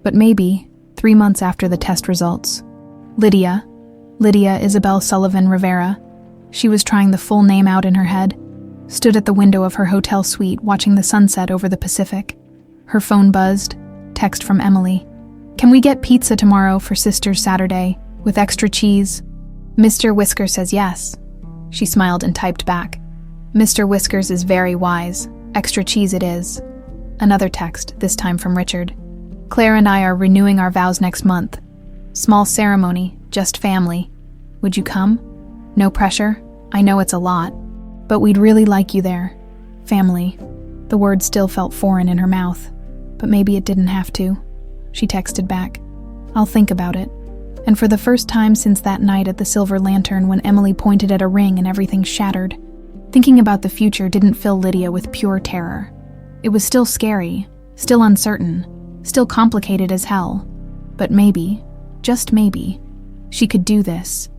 but maybe 3 months after the test results. Lydia Isabel Sullivan Rivera, she was trying the full name out in her head, stood at the window of her hotel suite watching the sunset over the Pacific. Her phone buzzed, text from Emily. Can we get pizza tomorrow for Sister's Saturday, with extra cheese? Mr. Whiskers says yes. She smiled and typed back. Mr. Whiskers is very wise. Extra cheese it is. Another text, this time from Richard. Claire and I are renewing our vows next month. Small ceremony, just family. Would you come? No pressure. I know it's a lot, but we'd really like you there. Family. The word still felt foreign in her mouth, but maybe it didn't have to. She texted back. I'll think about it. And for the first time since that night at the Silver Lantern when Emily pointed at a ring and everything shattered, thinking about the future didn't fill Lydia with pure terror. It was still scary, still uncertain, still complicated as hell. But maybe, just maybe, she could do this.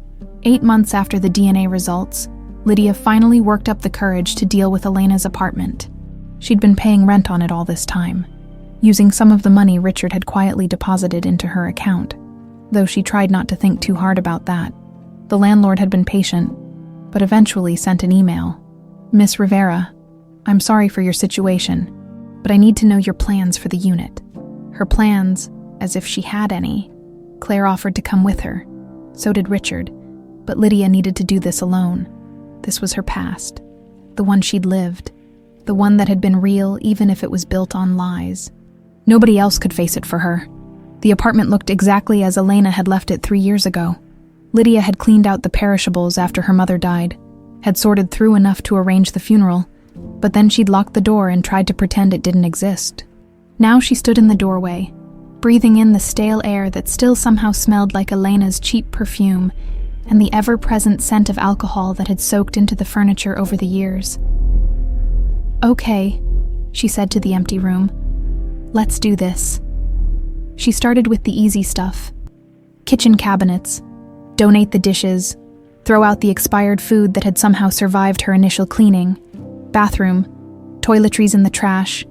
8 months after the DNA results, Lydia finally worked up the courage to deal with Elena's apartment. She'd been paying rent on it all this time, using some of the money Richard had quietly deposited into her account. Though she tried not to think too hard about that. The landlord had been patient, but eventually sent an email. Miss Rivera, I'm sorry for your situation, but I need to know your plans for the unit. Her plans, as if she had any. Claire offered to come with her. So did Richard, but Lydia needed to do this alone. This was her past, the one she'd lived, the one that had been real even if it was built on lies. Nobody else could face it for her. The apartment looked exactly as Elena had left it 3 years ago. Lydia had cleaned out the perishables after her mother died, had sorted through enough to arrange the funeral, but then she'd locked the door and tried to pretend it didn't exist. Now she stood in the doorway, breathing in the stale air that still somehow smelled like Elena's cheap perfume and the ever-present scent of alcohol that had soaked into the furniture over the years. Okay, she said to the empty room. Let's do this. She started with the easy stuff. Kitchen cabinets, donate the dishes, throw out the expired food that had somehow survived her initial cleaning, bathroom, toiletries in the trash,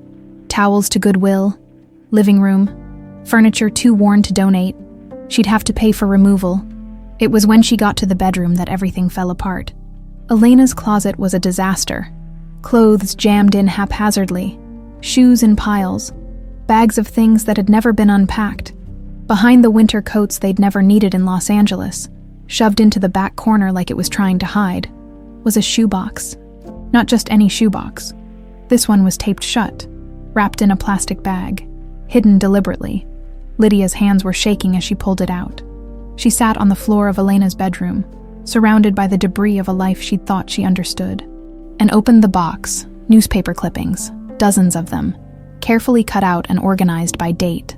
towels to Goodwill, living room, furniture too worn to donate. She'd have to pay for removal. It was when she got to the bedroom that everything fell apart. Elena's closet was a disaster. Clothes jammed in haphazardly, shoes in piles, bags of things that had never been unpacked. Behind the winter coats they'd never needed in Los Angeles, shoved into the back corner like it was trying to hide, was a shoebox. Not just any shoebox. This one was taped shut, wrapped in a plastic bag, hidden deliberately. Lydia's hands were shaking as she pulled it out. She sat on the floor of Elena's bedroom, surrounded by the debris of a life she'd thought she understood, and opened the box. Newspaper clippings, dozens of them, carefully cut out and organized by date.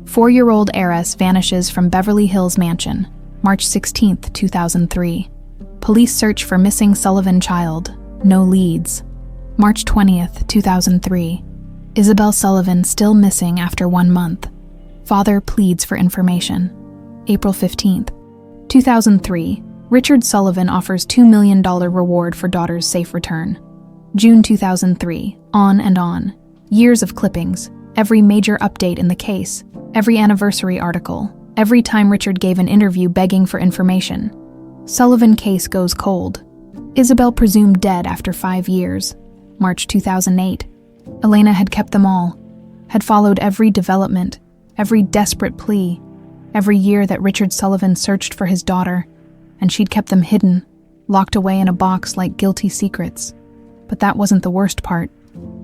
4-year-old heiress vanishes from Beverly Hills mansion, March 16, 2003. Police search for missing Sullivan child, no leads. March 20, 2003. Isabel Sullivan still missing after 1 month. Father pleads for information. April 15, 2003. Richard Sullivan offers $2 million reward for daughter's safe return. June 2003. On and on. Years of clippings, every major update in the case, every anniversary article, every time Richard gave an interview begging for information. Sullivan case goes cold. Isabel presumed dead after 5 years. March 2008. Elena had kept them all, had followed every development, every desperate plea, every year that Richard Sullivan searched for his daughter, and she'd kept them hidden, locked away in a box like guilty secrets. But that wasn't the worst part.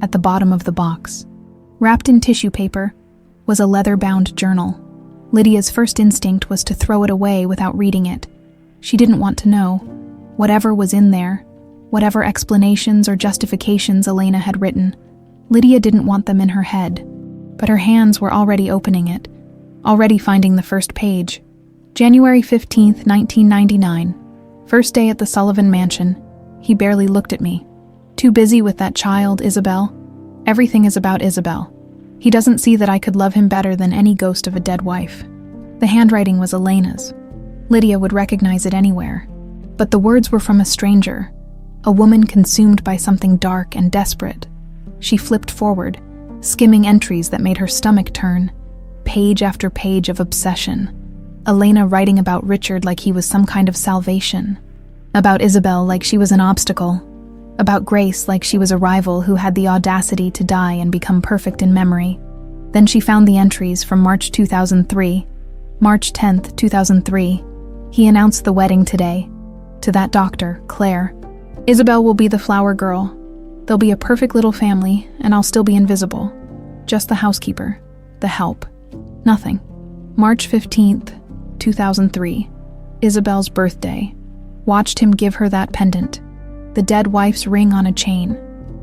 At the bottom of the box, wrapped in tissue paper, was a leather-bound journal. Lydia's first instinct was to throw it away without reading it. She didn't want to know. Whatever was in there, whatever explanations or justifications Elena had written, Lydia didn't want them in her head. But her hands were already opening it, already finding the first page. January 15, 1999. First day at the Sullivan mansion. He barely looked at me. Too busy with that child, Isabel. Everything is about Isabel. He doesn't see that I could love him better than any ghost of a dead wife. The handwriting was Elena's. Lydia would recognize it anywhere. But the words were from a stranger, a woman consumed by something dark and desperate. She flipped forward, skimming entries that made her stomach turn. Page after page of obsession. Elena writing about Richard like he was some kind of salvation. About Isabel like she was an obstacle. About Grace like she was a rival who had the audacity to die and become perfect in memory. Then she found the entries from March 2003. March 10, 2003. He announced the wedding today. To that doctor, Claire. Isabel will be the flower girl. They'll be a perfect little family, and I'll still be invisible. Just the housekeeper. The help. Nothing. March 15, 2003. Isabel's birthday. Watched him give her that pendant. The dead wife's ring on a chain.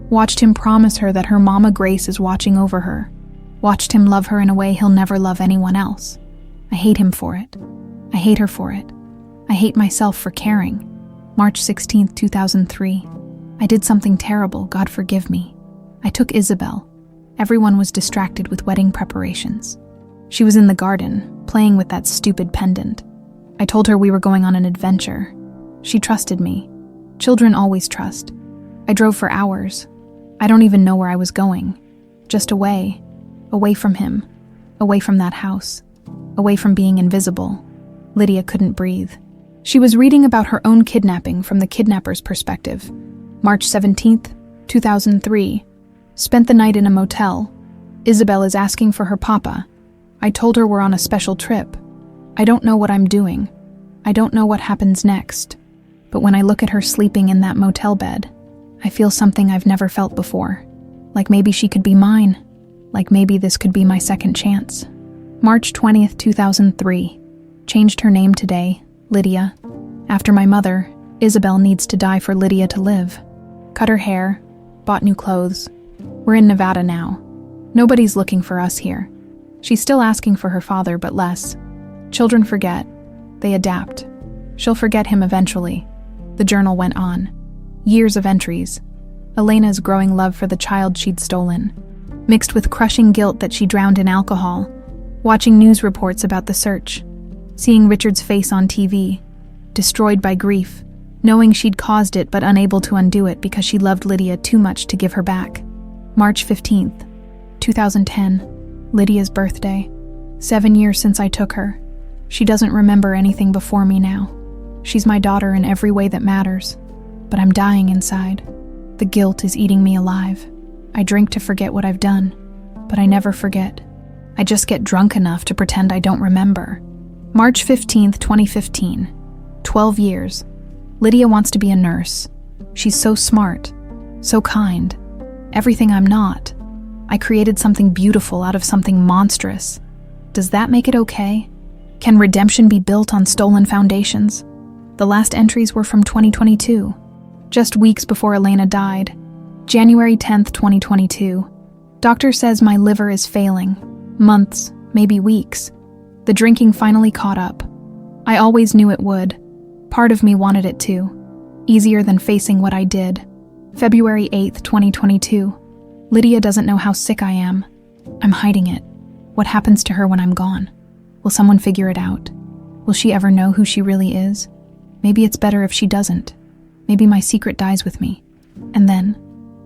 Watched him promise her that her mama Grace is watching over her. Watched him love her in a way he'll never love anyone else. I hate him for it. I hate her for it. I hate myself for caring. March 16, 2003. I did something terrible, God forgive me. I took Isabel. Everyone was distracted with wedding preparations. She was in the garden, playing with that stupid pendant. I told her we were going on an adventure. She trusted me. Children always trust. I drove for hours. I don't even know where I was going. Just away. Away from him. Away from that house. Away from being invisible. Lydia couldn't breathe. She was reading about her own kidnapping from the kidnapper's perspective. March 17, 2003. Spent the night in a motel. Isabel is asking for her papa. I told her we're on a special trip. I don't know what I'm doing. I don't know what happens next. But when I look at her sleeping in that motel bed, I feel something I've never felt before. Like maybe she could be mine. Like maybe this could be my second chance. March 20th, 2003. Changed her name today, Lydia. After my mother, Isabel needs to die for Lydia to live. Cut her hair, bought new clothes. We're in Nevada now. Nobody's looking for us here. She's still asking for her father, but less. Children forget. They adapt. She'll forget him eventually. The journal went on. Years of entries. Elena's growing love for the child she'd stolen, mixed with crushing guilt that she drowned in alcohol, watching news reports about the search, seeing Richard's face on TV, destroyed by grief, knowing she'd caused it but unable to undo it because she loved Lydia too much to give her back. March 15th, 2010, Lydia's birthday. 7 years since I took her. She doesn't remember anything before me now. She's my daughter in every way that matters, but I'm dying inside. The guilt is eating me alive. I drink to forget what I've done, but I never forget. I just get drunk enough to pretend I don't remember. March 15th, 2015. 12 years. Lydia wants to be a nurse. She's so smart, So kind. Everything I'm not. I created something beautiful out of something monstrous. Does that make it okay? Can redemption be built on stolen foundations? The last entries were from 2022, just weeks before Elena died. January 10th, 2022. Doctor says my liver is failing. Months, maybe weeks. The drinking finally caught up. I always knew it would. Part of me wanted it to. Easier than facing what I did. February 8th, 2022. Lydia doesn't know how sick I am. I'm hiding it. What happens to her when I'm gone? Will someone figure it out? Will she ever know who she really is? Maybe it's better if she doesn't. Maybe my secret dies with me. And then,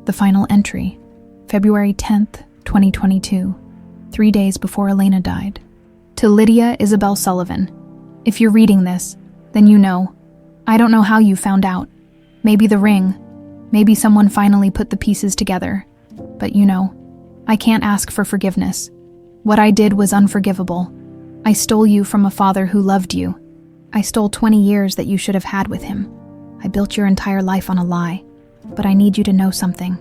the final entry. February 10th, 2022. 3 days before Elena died. To Lydia Isabel Sullivan. If you're reading this, then you know. I don't know how you found out. Maybe the ring. Maybe someone finally put the pieces together. But you know, I can't ask for forgiveness. What I did was unforgivable. I stole you from a father who loved you. I stole 20 years that you should have had with him. I built your entire life on a lie. But I need you to know something.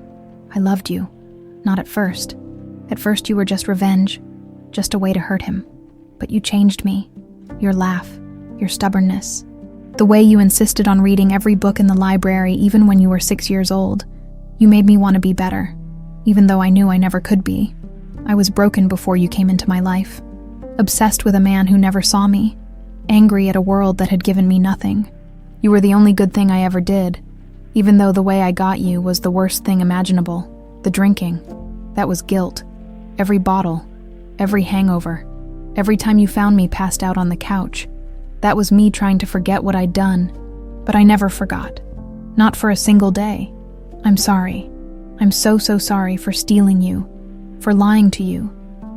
I loved you. Not at first. At first you were just revenge. Just a way to hurt him. But you changed me. Your laugh. Your stubbornness. The way you insisted on reading every book in the library even when you were 6 years old. You made me want to be better. Even though I knew I never could be. I was broken before you came into my life. Obsessed with a man who never saw me. Angry at a world that had given me nothing. You were the only good thing I ever did. Even though the way I got you was the worst thing imaginable. The drinking. That was guilt. Every bottle. Every hangover. Every time you found me passed out on the couch. That was me trying to forget what I'd done. But I never forgot. Not for a single day. I'm sorry. I'm so sorry for stealing you. For lying to you.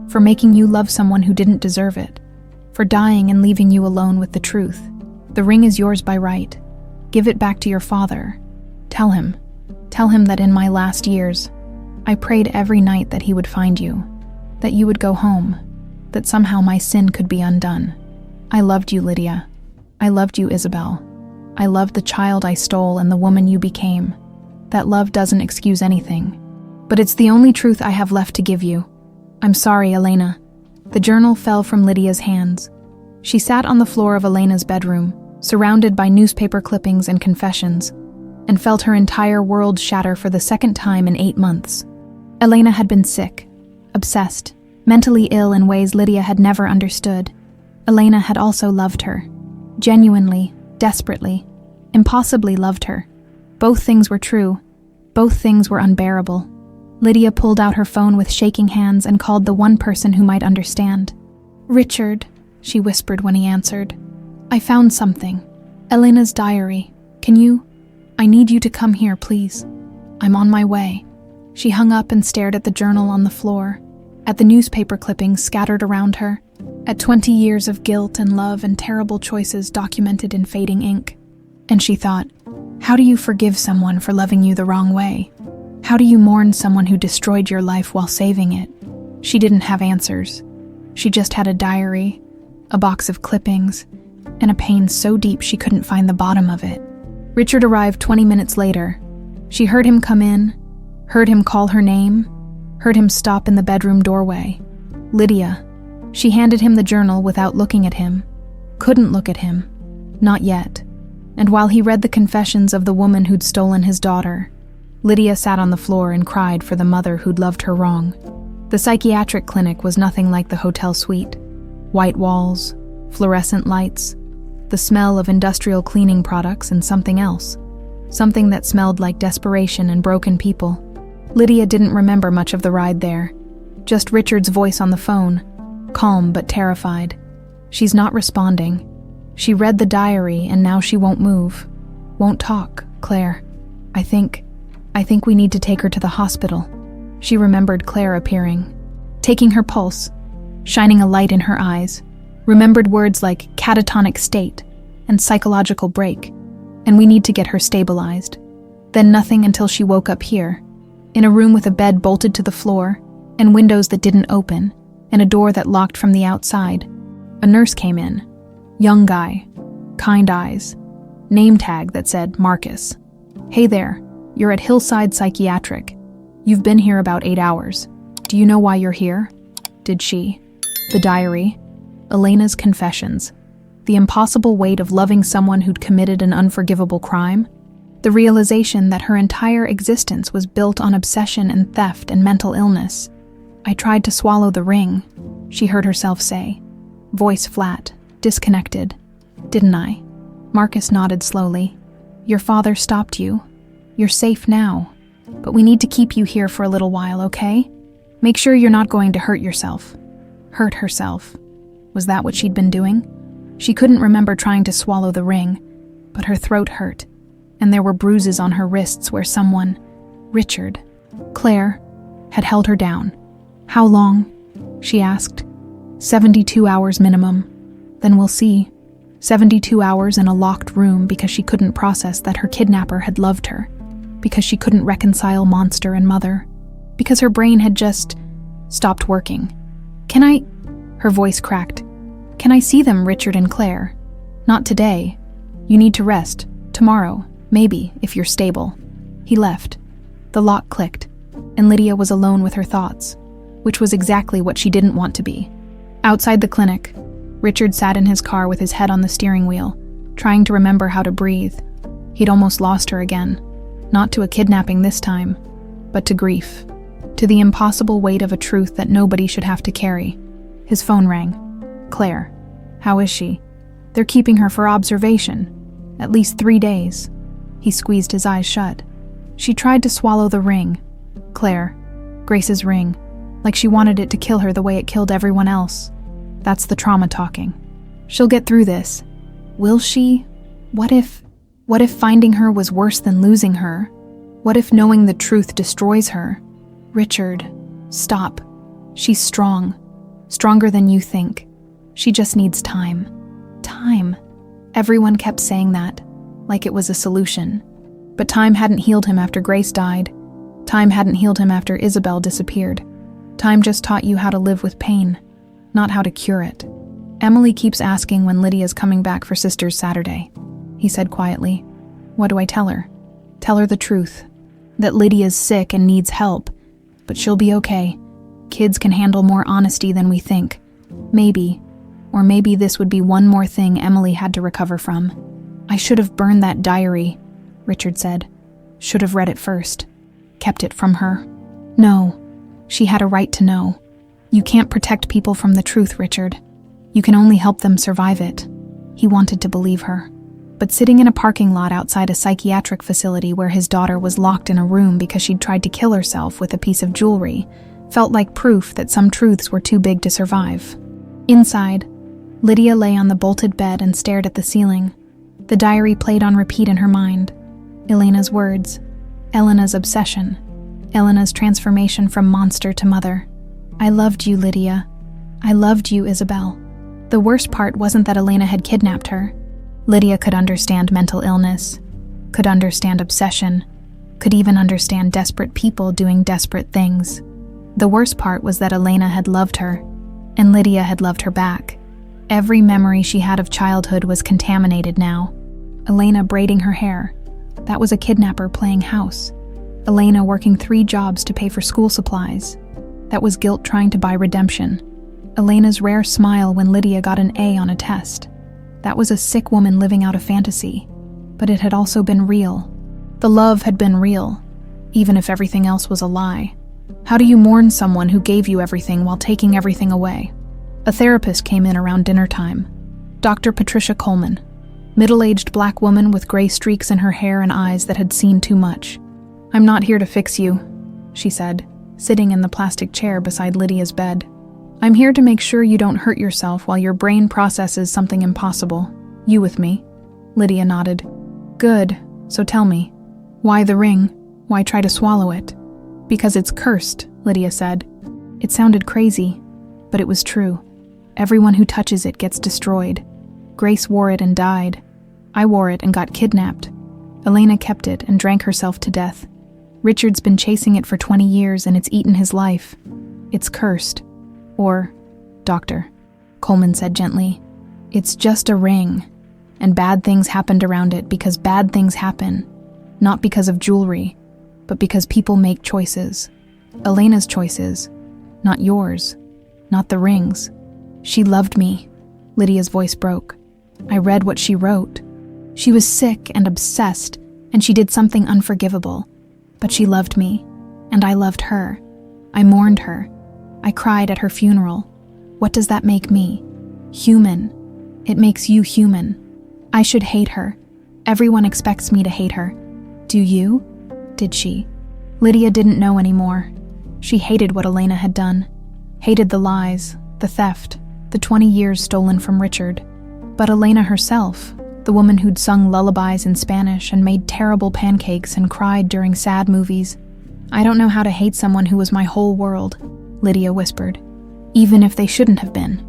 For making you love someone who didn't deserve it. For dying and leaving you alone with the truth. The ring is yours by right. Give it back to your father. Tell him that in my last years, I prayed every night that he would find you. That you would go home. That somehow my sin could be undone. I loved you, Lydia. I loved you, Isabel. I loved the child I stole and the woman you became. That love doesn't excuse anything. But it's the only truth I have left to give you. I'm sorry, Elena. The journal fell from Lydia's hands. She sat on the floor of Elena's bedroom, surrounded by newspaper clippings and confessions, and felt her entire world shatter for the second time in 8 months. Elena had been sick, obsessed, mentally ill in ways Lydia had never understood. Elena had also loved her. Genuinely, desperately, impossibly loved her. Both things were true. Both things were unbearable. Lydia pulled out her phone with shaking hands and called the one person who might understand. "Richard," she whispered when he answered. "I found something. Elena's diary. I need you to come here, please. I'm on my way." She hung up and stared at the journal on the floor, at the newspaper clippings scattered around her, at 20 years of guilt and love and terrible choices documented in fading ink. And she thought, how do you forgive someone for loving you the wrong way? How do you mourn someone who destroyed your life while saving it? She didn't have answers. She just had a diary, a box of clippings, and a pain so deep she couldn't find the bottom of it. Richard arrived 20 minutes later. She heard him come in, heard him call her name, heard him stop in the bedroom doorway. Lydia. She handed him the journal without looking at him. Couldn't look at him. Not yet. And while he read the confessions of the woman who'd stolen his daughter, Lydia sat on the floor and cried for the mother who'd loved her wrong. The psychiatric clinic was nothing like the hotel suite. White walls, fluorescent lights, the smell of industrial cleaning products and something else. Something that smelled like desperation and broken people. Lydia didn't remember much of the ride there. Just Richard's voice on the phone, calm but terrified. She's not responding. She read the diary and now she won't move. Won't talk, Claire. I think we need to take her to the hospital. She remembered Claire appearing, taking her pulse, shining a light in her eyes, remembered words like catatonic state and psychological break, and we need to get her stabilized. Then nothing until she woke up here, in a room with a bed bolted to the floor, and windows that didn't open, and a door that locked from the outside. A nurse came in. Young guy, kind eyes, name tag that said Marcus. "Hey there, You're at Hillside Psychiatric. You've been here about 8 hours. Do you know why you're here? Did she? The diary. Elena's confessions. The impossible weight of loving someone who'd committed an unforgivable crime. The realization that her entire existence was built on obsession and theft and mental illness. I tried to swallow the ring, she heard herself say. Voice flat, disconnected. Didn't I? Marcus nodded slowly. Your father stopped you. You're safe now. But we need to keep you here for a little while, okay? Make sure you're not going to hurt yourself. Hurt herself. Was that what she'd been doing? She couldn't remember trying to swallow the ring, but her throat hurt, and there were bruises on her wrists where someone, Richard, Claire, had held her down. How long? She asked. 72 hours minimum. Then we'll see. 72 hours in a locked room because she couldn't process that her kidnapper had loved her, because she couldn't reconcile monster and mother, because her brain had just stopped working. Can I? Her voice cracked. Can I see them, Richard and Claire? Not today. You need to rest. Tomorrow, maybe, if you're stable. He left. The lock clicked, and Lydia was alone with her thoughts, which was exactly what she didn't want to be. Outside the clinic, Richard sat in his car with his head on the steering wheel, trying to remember how to breathe. He'd almost lost her again. Not to a kidnapping this time, but to grief. To the impossible weight of a truth that nobody should have to carry. His phone rang. Claire. How is she? They're keeping her for observation. At least 3 days. He squeezed his eyes shut. She tried to swallow the ring. Claire. Grace's ring. Like she wanted it to kill her the way it killed everyone else. That's the trauma talking. She'll get through this. Will she? What if finding her was worse than losing her? What if knowing the truth destroys her? Richard, stop. She's strong. Stronger than you think. She just needs time. Time. Everyone kept saying that, like it was a solution. But time hadn't healed him after Grace died. Time hadn't healed him after Isabel disappeared. Time just taught you how to live with pain, not how to cure it. Emily keeps asking when Lydia's coming back for Sisters Saturday, he said quietly. What do I tell her? Tell her the truth. That Lydia's sick and needs help, but she'll be okay. Kids can handle more honesty than we think. Maybe. Or maybe this would be one more thing Emily had to recover from. I should have burned that diary, Richard said. Should have read it first. Kept it from her. No. She had a right to know. You can't protect people from the truth, Richard. You can only help them survive it. He wanted to believe her. But sitting in a parking lot outside a psychiatric facility where his daughter was locked in a room because she'd tried to kill herself with a piece of jewelry felt like proof that some truths were too big to survive. Inside, Lydia lay on the bolted bed and stared at the ceiling. The diary played on repeat in her mind. Elena's words. Elena's obsession. Elena's transformation from monster to mother. I loved you, Lydia. I loved you, Isabel. The worst part wasn't that Elena had kidnapped her. Lydia could understand mental illness, could understand obsession, could even understand desperate people doing desperate things. The worst part was that Elena had loved her, and Lydia had loved her back. Every memory she had of childhood was contaminated now. Elena braiding her hair. That was a kidnapper playing house. Elena working 3 jobs to pay for school supplies. That was guilt trying to buy redemption. Elena's rare smile when Lydia got an A on a test. That was a sick woman living out a fantasy. But it had also been real. The love had been real, even if everything else was a lie. How do you mourn someone who gave you everything while taking everything away? A therapist came in around dinner time. Dr. Patricia Coleman. Middle-aged black woman with gray streaks in her hair and eyes that had seen too much. I'm not here to fix you, she said, sitting in the plastic chair beside Lydia's bed. I'm here to make sure you don't hurt yourself while your brain processes something impossible. You with me? Lydia nodded. Good, so tell me. Why the ring? Why try to swallow it? Because it's cursed, Lydia said. It sounded crazy, but it was true. Everyone who touches it gets destroyed. Grace wore it and died. I wore it and got kidnapped. Elena kept it and drank herself to death. Richard's been chasing it for 20 years and it's eaten his life. It's cursed. Or, Doctor, Coleman said gently, it's just a ring, and bad things happened around it because bad things happen, not because of jewelry, but because people make choices. Elena's choices, not yours, not the rings. She loved me. Lydia's voice broke. I read what she wrote. She was sick and obsessed, and she did something unforgivable. But she loved me, and I loved her. I mourned her. I cried at her funeral. What does that make me? Human. It makes you human. I should hate her. Everyone expects me to hate her. Do you? Did she? Lydia didn't know anymore. She hated what Elena had done. Hated the lies, the theft, the 20 years stolen from Richard. But Elena herself, the woman who'd sung lullabies in Spanish and made terrible pancakes and cried during sad movies. I don't know how to hate someone who was my whole world, Lydia whispered. Even if they shouldn't have been.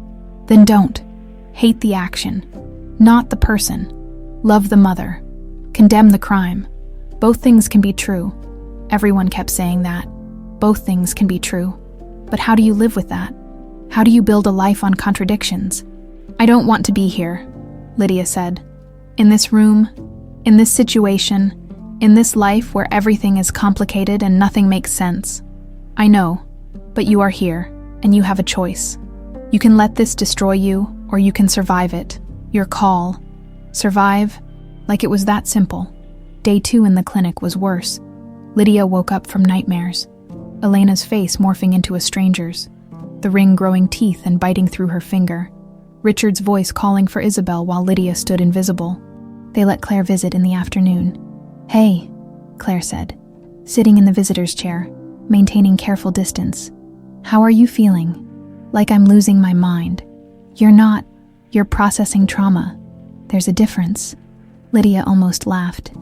Then don't. Hate the action, not the person. Love the mother. Condemn the crime. Both things can be true. Everyone kept saying that. Both things can be true. But how do you live with that? How do you build a life on contradictions? I don't want to be here, Lydia said. In this room, in this situation, in this life where everything is complicated and nothing makes sense. I know, but you are here, and you have a choice. You can let this destroy you, or you can survive it. Your call. Survive, like it was that simple. Day 2 in the clinic was worse. Lydia woke up from nightmares. Elena's face morphing into a stranger's. The ring growing teeth and biting through her finger. Richard's voice calling for Isabel while Lydia stood invisible. They let Claire visit in the afternoon. Hey, Claire said, sitting in the visitor's chair, maintaining careful distance. How are you feeling? Like I'm losing my mind. You're not. You're processing trauma. There's a difference. Lydia almost laughed.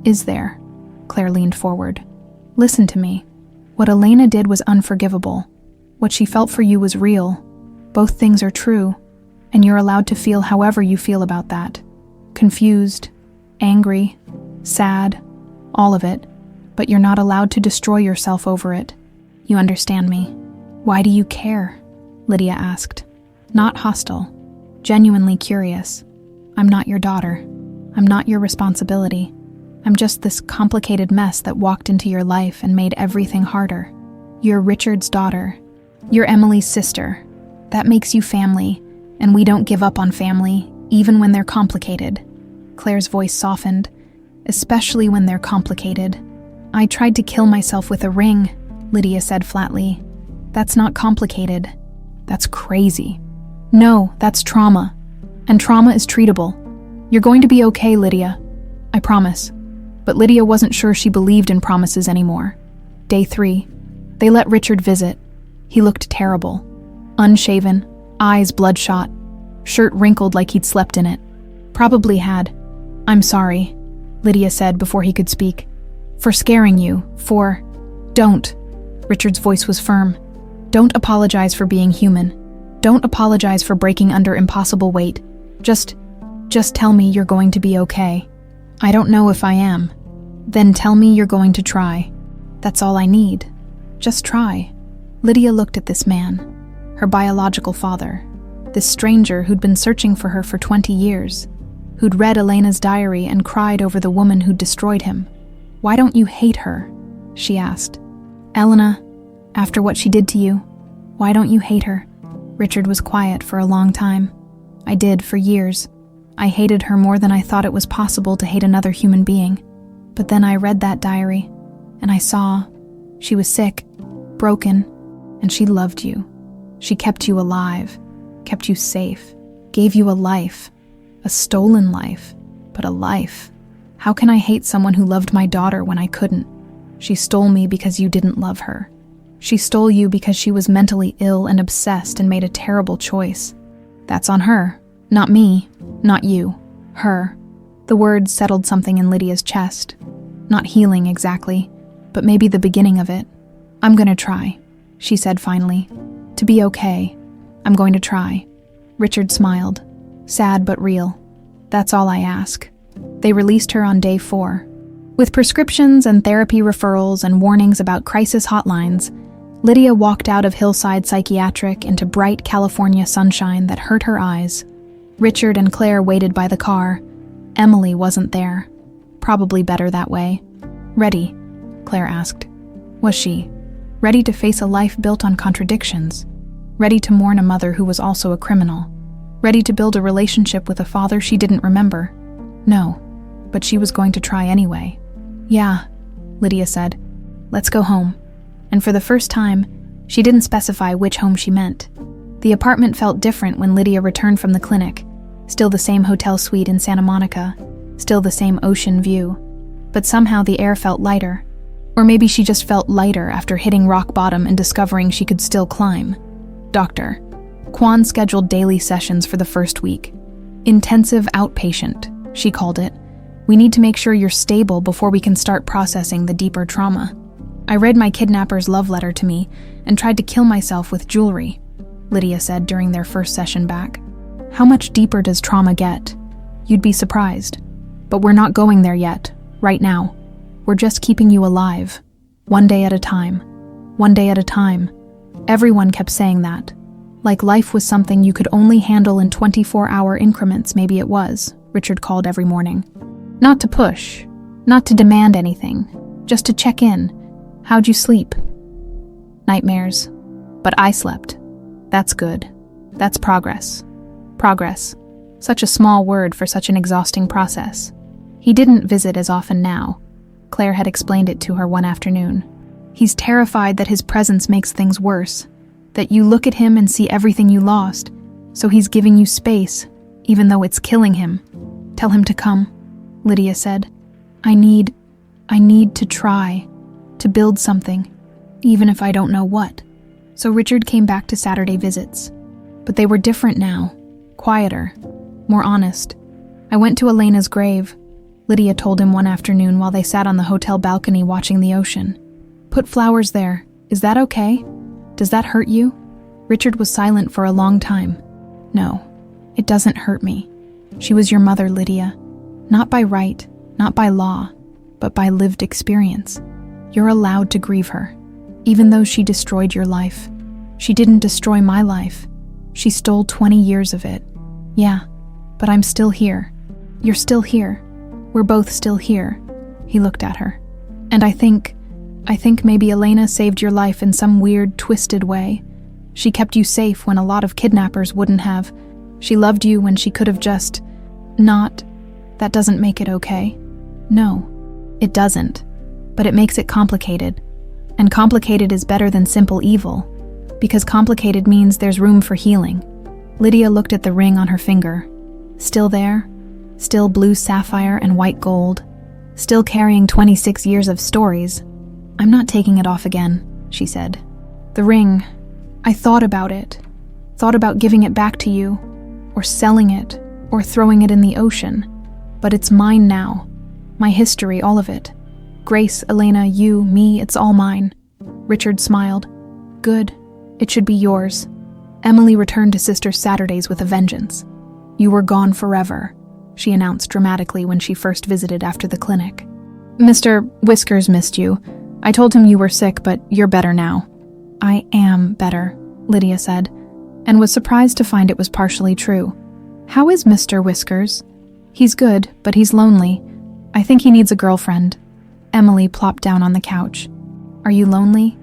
Is there? Claire leaned forward. Listen to me. What Elena did was unforgivable. What she felt for you was real. Both things are true, and you're allowed to feel however you feel about that. Confused, angry, sad, all of it, but you're not allowed to destroy yourself over it. You understand me? Why do you care? Lydia asked. Not hostile, genuinely curious. I'm not your daughter. I'm not your responsibility. I'm just this complicated mess that walked into your life and made everything harder. You're Richard's daughter. You're Emily's sister. That makes you family, and we don't give up on family, even when they're complicated. Claire's voice softened, especially when they're complicated. I tried to kill myself with a ring, Lydia said flatly. That's not complicated. That's crazy. No, that's trauma. And trauma is treatable. You're going to be okay, Lydia. I promise. But Lydia wasn't sure she believed in promises anymore. Day 3. They let Richard visit. He looked terrible. Unshaven, eyes bloodshot, shirt wrinkled like he'd slept in it. Probably had. I'm sorry, Lydia said before he could speak. For scaring you, for... Don't. Richard's voice was firm. Don't apologize for being human. Don't apologize for breaking under impossible weight. Just tell me you're going to be okay. I don't know if I am. Then tell me you're going to try. That's all I need. Just try. Lydia looked at this man, her biological father, this stranger who'd been searching for her for 20 years, who'd read Elena's diary and cried over the woman who'd destroyed him. Why don't you hate her? She asked. Elena, after what she did to you, why don't you hate her? Richard was quiet for a long time. I did, for years. I hated her more than I thought it was possible to hate another human being. But then I read that diary, and I saw she was sick, broken, and she loved you. She kept you alive, kept you safe, gave you a life, a stolen life, but a life. How can I hate someone who loved my daughter when I couldn't? She stole me because you didn't love her. She stole you because she was mentally ill and obsessed and made a terrible choice. That's on her, not me, not you, her. The words settled something in Lydia's chest. Not healing exactly, but maybe the beginning of it. I'm gonna try, she said finally. To be okay, I'm going to try. Richard smiled, sad but real. That's all I ask. They released her on day 4. With prescriptions and therapy referrals and warnings about crisis hotlines, Lydia walked out of Hillside Psychiatric into bright California sunshine that hurt her eyes. Richard and Claire waited by the car. Emily wasn't there. Probably better that way. Ready, Claire asked. Was she ready to face a life built on contradictions? Ready to mourn a mother who was also a criminal? Ready to build a relationship with a father she didn't remember? No, but she was going to try anyway. Yeah, Lydia said. Let's go home. And for the first time, she didn't specify which home she meant. The apartment felt different when Lydia returned from the clinic. Still the same hotel suite in Santa Monica, still the same ocean view. But somehow the air felt lighter. Or maybe she just felt lighter after hitting rock bottom and discovering she could still climb. Doctor. Kwan scheduled daily sessions for the first week. Intensive outpatient, she called it. We need to make sure you're stable before we can start processing the deeper trauma. I read my kidnapper's love letter to me and tried to kill myself with jewelry, Lydia said during their first session back. How much deeper does trauma get? You'd be surprised. But we're not going there yet, right now. We're just keeping you alive. One day at a time. One day at a time. Everyone kept saying that. Like life was something you could only handle in 24-hour increments, maybe it was, Richard called every morning. Not to push, not to demand anything, just to check in. How'd you sleep? Nightmares. But I slept. That's good. That's progress. Progress. Such a small word for such an exhausting process. He didn't visit as often now. Claire had explained it to her one afternoon. He's terrified that his presence makes things worse, that you look at him and see everything you lost, so he's giving you space, even though it's killing him. Tell him to come, Lydia said. I need to try, to build something, even if I don't know what. So Richard came back to Saturday visits. But they were different now, quieter, more honest. I went to Elena's grave, Lydia told him one afternoon while they sat on the hotel balcony watching the ocean. Put flowers there. Is that okay? Does that hurt you? Richard was silent for a long time. No, it doesn't hurt me. She was your mother, Lydia. Not by right, not by law, but by lived experience. You're allowed to grieve her. Even though she destroyed your life, she didn't destroy my life. She stole 20 years of it. Yeah, but I'm still here. You're still here. We're both still here. He looked at her. And I think maybe Elena saved your life in some weird, twisted way. She kept you safe when a lot of kidnappers wouldn't have. She loved you when she could have just not. That doesn't make it okay. No, it doesn't. But it makes it complicated. And complicated is better than simple evil, because complicated means there's room for healing. Lydia looked at the ring on her finger. Still there? Still blue sapphire and white gold? Still carrying 26 years of stories? I'm not taking it off again, she said. The ring, I thought about it. Thought about giving it back to you, or selling it, or throwing it in the ocean. But it's mine now. My history, all of it. Grace, Elena, you, me, it's all mine. Richard smiled. Good. It should be yours. Emily returned to Sister Saturdays with a vengeance. You were gone forever, she announced dramatically when she first visited after the clinic. Mr. Whiskers missed you. I told him you were sick, but you're better now. I am better, Lydia said, and was surprised to find it was partially true. How is Mr. Whiskers? He's good, but he's lonely. I think he needs a girlfriend. Emily plopped down on the couch. Are you lonely?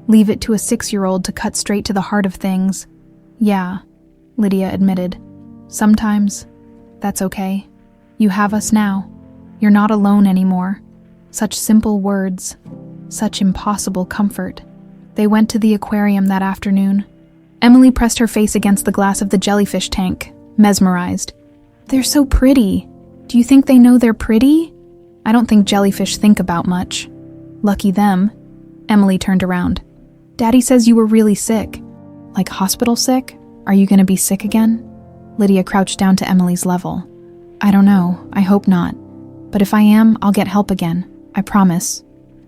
Leave it to a 6-year-old to cut straight to the heart of things. Yeah, Lydia admitted. Sometimes. That's okay. You have us now. You're not alone anymore. Such simple words. Such impossible comfort. They went to the aquarium that afternoon. Emily pressed her face against the glass of the jellyfish tank, mesmerized. They're so pretty. Do you think they know they're pretty? I don't think jellyfish think about much. Lucky them. Emily turned around. Daddy says you were really sick. Like hospital sick? Are you going to be sick again? Lydia crouched down to Emily's level. I don't know. I hope not. But if I am, I'll get help again. I promise.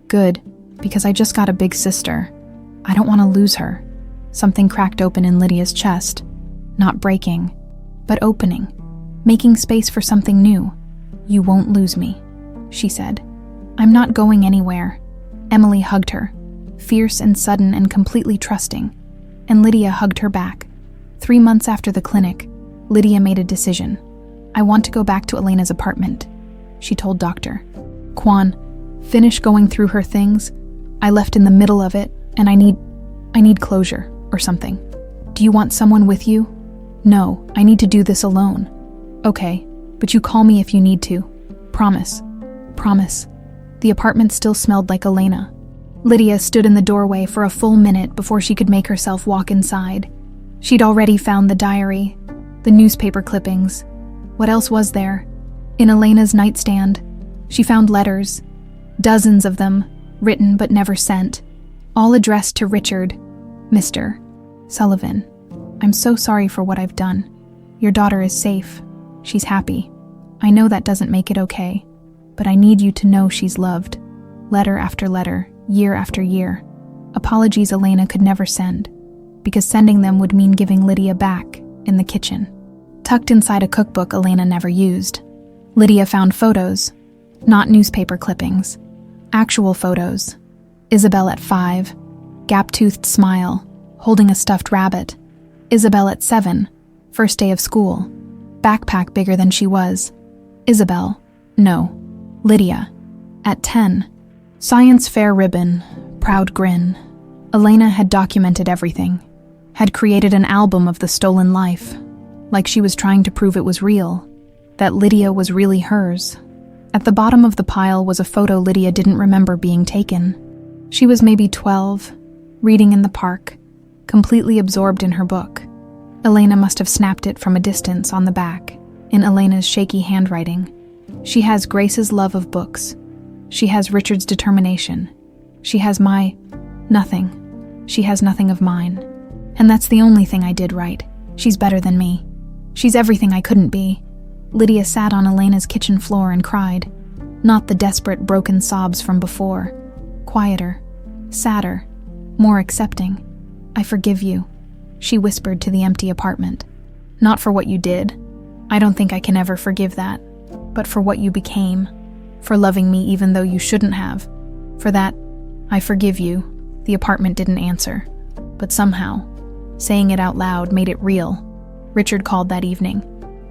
Good, because I just got a big sister. I don't want to lose her. Something cracked open in Lydia's chest. Not breaking, but opening. Making space for something new. You won't lose me, she said. I'm not going anywhere. Emily hugged her, fierce and sudden and completely trusting, and Lydia hugged her back. 3 months after the clinic, Lydia made a decision. I want to go back to Elena's apartment, she told Dr. Kwan, finish going through her things. I left in the middle of it, and I need closure or something. Do you want someone with you? No, I need to do this alone. Okay, but you call me if you need to. Promise. Promise. The apartment still smelled like Elena. Lydia stood in the doorway for a full minute before she could make herself walk inside. She'd already found the diary, the newspaper clippings. What else was there? In Elena's nightstand, she found letters, dozens of them, written but never sent, all addressed to Richard, Mr. Sullivan. I'm so sorry for what I've done. Your daughter is safe. She's happy. I know that doesn't make it okay, but I need you to know she's loved. Letter after letter, year after year. Apologies Elena could never send, because sending them would mean giving Lydia back in the kitchen. Tucked inside a cookbook Elena never used, Lydia found photos, not newspaper clippings, actual photos. Isabel at 5, gap-toothed smile, holding a stuffed rabbit. Isabel at 7, first day of school, backpack bigger than she was. Isabel, no, Lydia, at 10, science fair ribbon, proud grin. Elena had documented everything, had created an album of the stolen life, like she was trying to prove it was real, that Lydia was really hers. At the bottom of the pile was a photo Lydia didn't remember being taken. She was maybe 12, reading in the park, completely absorbed in her book. Elena must have snapped it from a distance on the back, in Elena's shaky handwriting. She has Grace's love of books. She has Richard's determination. She has my nothing. She has nothing of mine. And that's the only thing I did right. She's better than me. She's everything I couldn't be. Lydia sat on Elena's kitchen floor and cried. Not the desperate, broken sobs from before. Quieter, sadder, more accepting. I forgive you, she whispered to the empty apartment. Not for what you did. I don't think I can ever forgive that. But for what you became. For loving me even though you shouldn't have. For that, I forgive you. The apartment didn't answer. But somehow, saying it out loud made it real. Richard called that evening.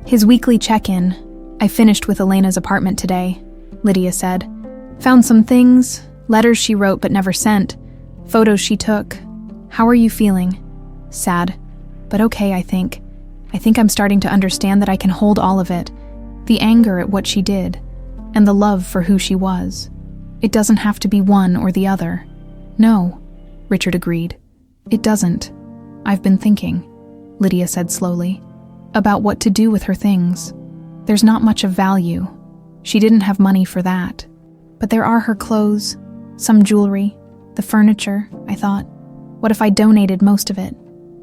His weekly check-in. I finished with Elena's apartment today, Lydia said. Found some things, letters she wrote but never sent, photos she took. How are you feeling? Sad. But okay, I think. I think I'm starting to understand that I can hold all of it. The anger at what she did, and the love for who she was. It doesn't have to be one or the other. No, Richard agreed. It doesn't. I've been thinking, Lydia said slowly, about what to do with her things. There's not much of value. She didn't have money for that. But there are her clothes, some jewelry, the furniture, I thought. What if I donated most of it,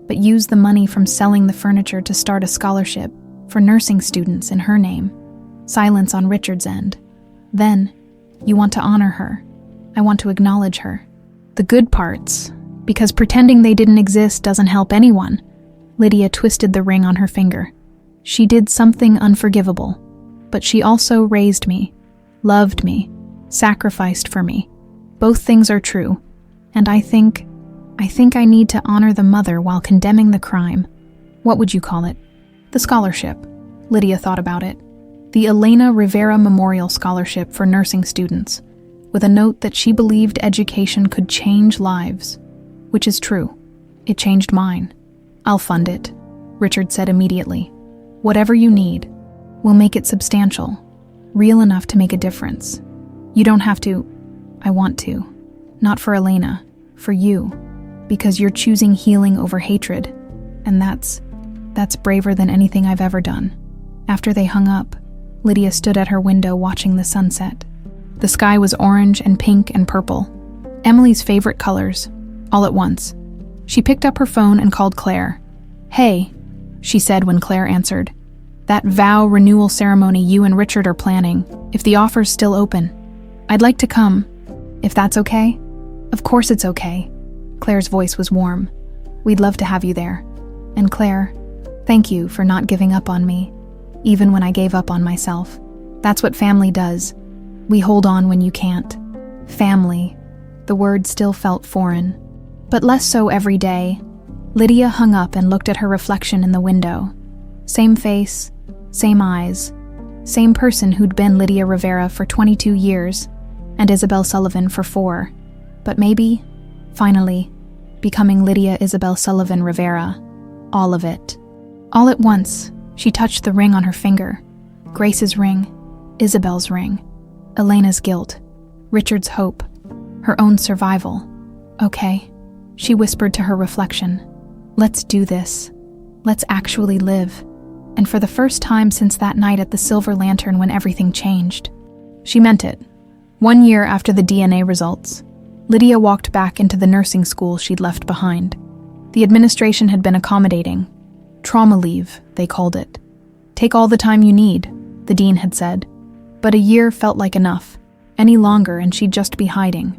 but used the money from selling the furniture to start a scholarship for nursing students in her name? Silence on Richard's end. Then, you want to honor her. I want to acknowledge her. The good parts, because pretending they didn't exist doesn't help anyone. Lydia twisted the ring on her finger. She did something unforgivable, but she also raised me, loved me, sacrificed for me. Both things are true, and I think I need to honor the mother while condemning the crime. What would you call it? The scholarship. Lydia thought about it. The Elena Rivera Memorial Scholarship for nursing students, with a note that she believed education could change lives. Which is true. It changed mine. I'll fund it, Richard said immediately. Whatever you need. We'll make it substantial, real enough to make a difference. You don't have to. I want to. Not for Elena, for you. Because you're choosing healing over hatred. And that's braver than anything I've ever done. After they hung up, Lydia stood at her window watching the sunset. The sky was orange and pink and purple. Emily's favorite colors, all at once. She picked up her phone and called Claire. Hey, she said when Claire answered. That vow renewal ceremony you and Richard are planning, if the offer's still open. I'd like to come, if that's okay. Of course it's okay. Claire's voice was warm. We'd love to have you there. And Claire, thank you for not giving up on me, even when I gave up on myself. That's what family does. We hold on when you can't. Family. The word still felt foreign. But less so every day. Lydia hung up and looked at her reflection in the window. Same face, same eyes, same person who'd been Lydia Rivera for 22 years. and Isabel Sullivan for 4. But maybe, finally, becoming Lydia Isabel Sullivan Rivera. All of it. All at once, she touched the ring on her finger. Grace's ring, Isabel's ring, Elena's guilt, Richard's hope, her own survival. Okay, she whispered to her reflection. Let's do this. Let's actually live. And for the first time since that night at the Silver Lantern when everything changed. She meant it. 1 year after the DNA results, Lydia walked back into the nursing school she'd left behind. The administration had been accommodating. Trauma leave, they called it. Take all the time you need, the dean had said. But a year felt like enough. Any longer and she'd just be hiding.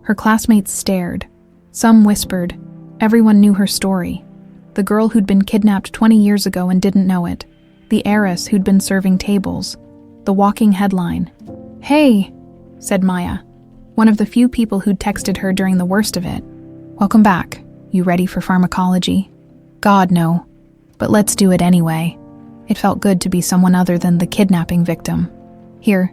Her classmates stared. Some whispered. Everyone knew her story. The girl who'd been kidnapped 20 years ago and didn't know it. The heiress who'd been serving tables. The walking headline. "Hey," said Maya, one of the few people who'd texted her during the worst of it. "Welcome back. You ready for pharmacology?" God, no. But let's do it anyway. It felt good to be someone other than the kidnapping victim. Here,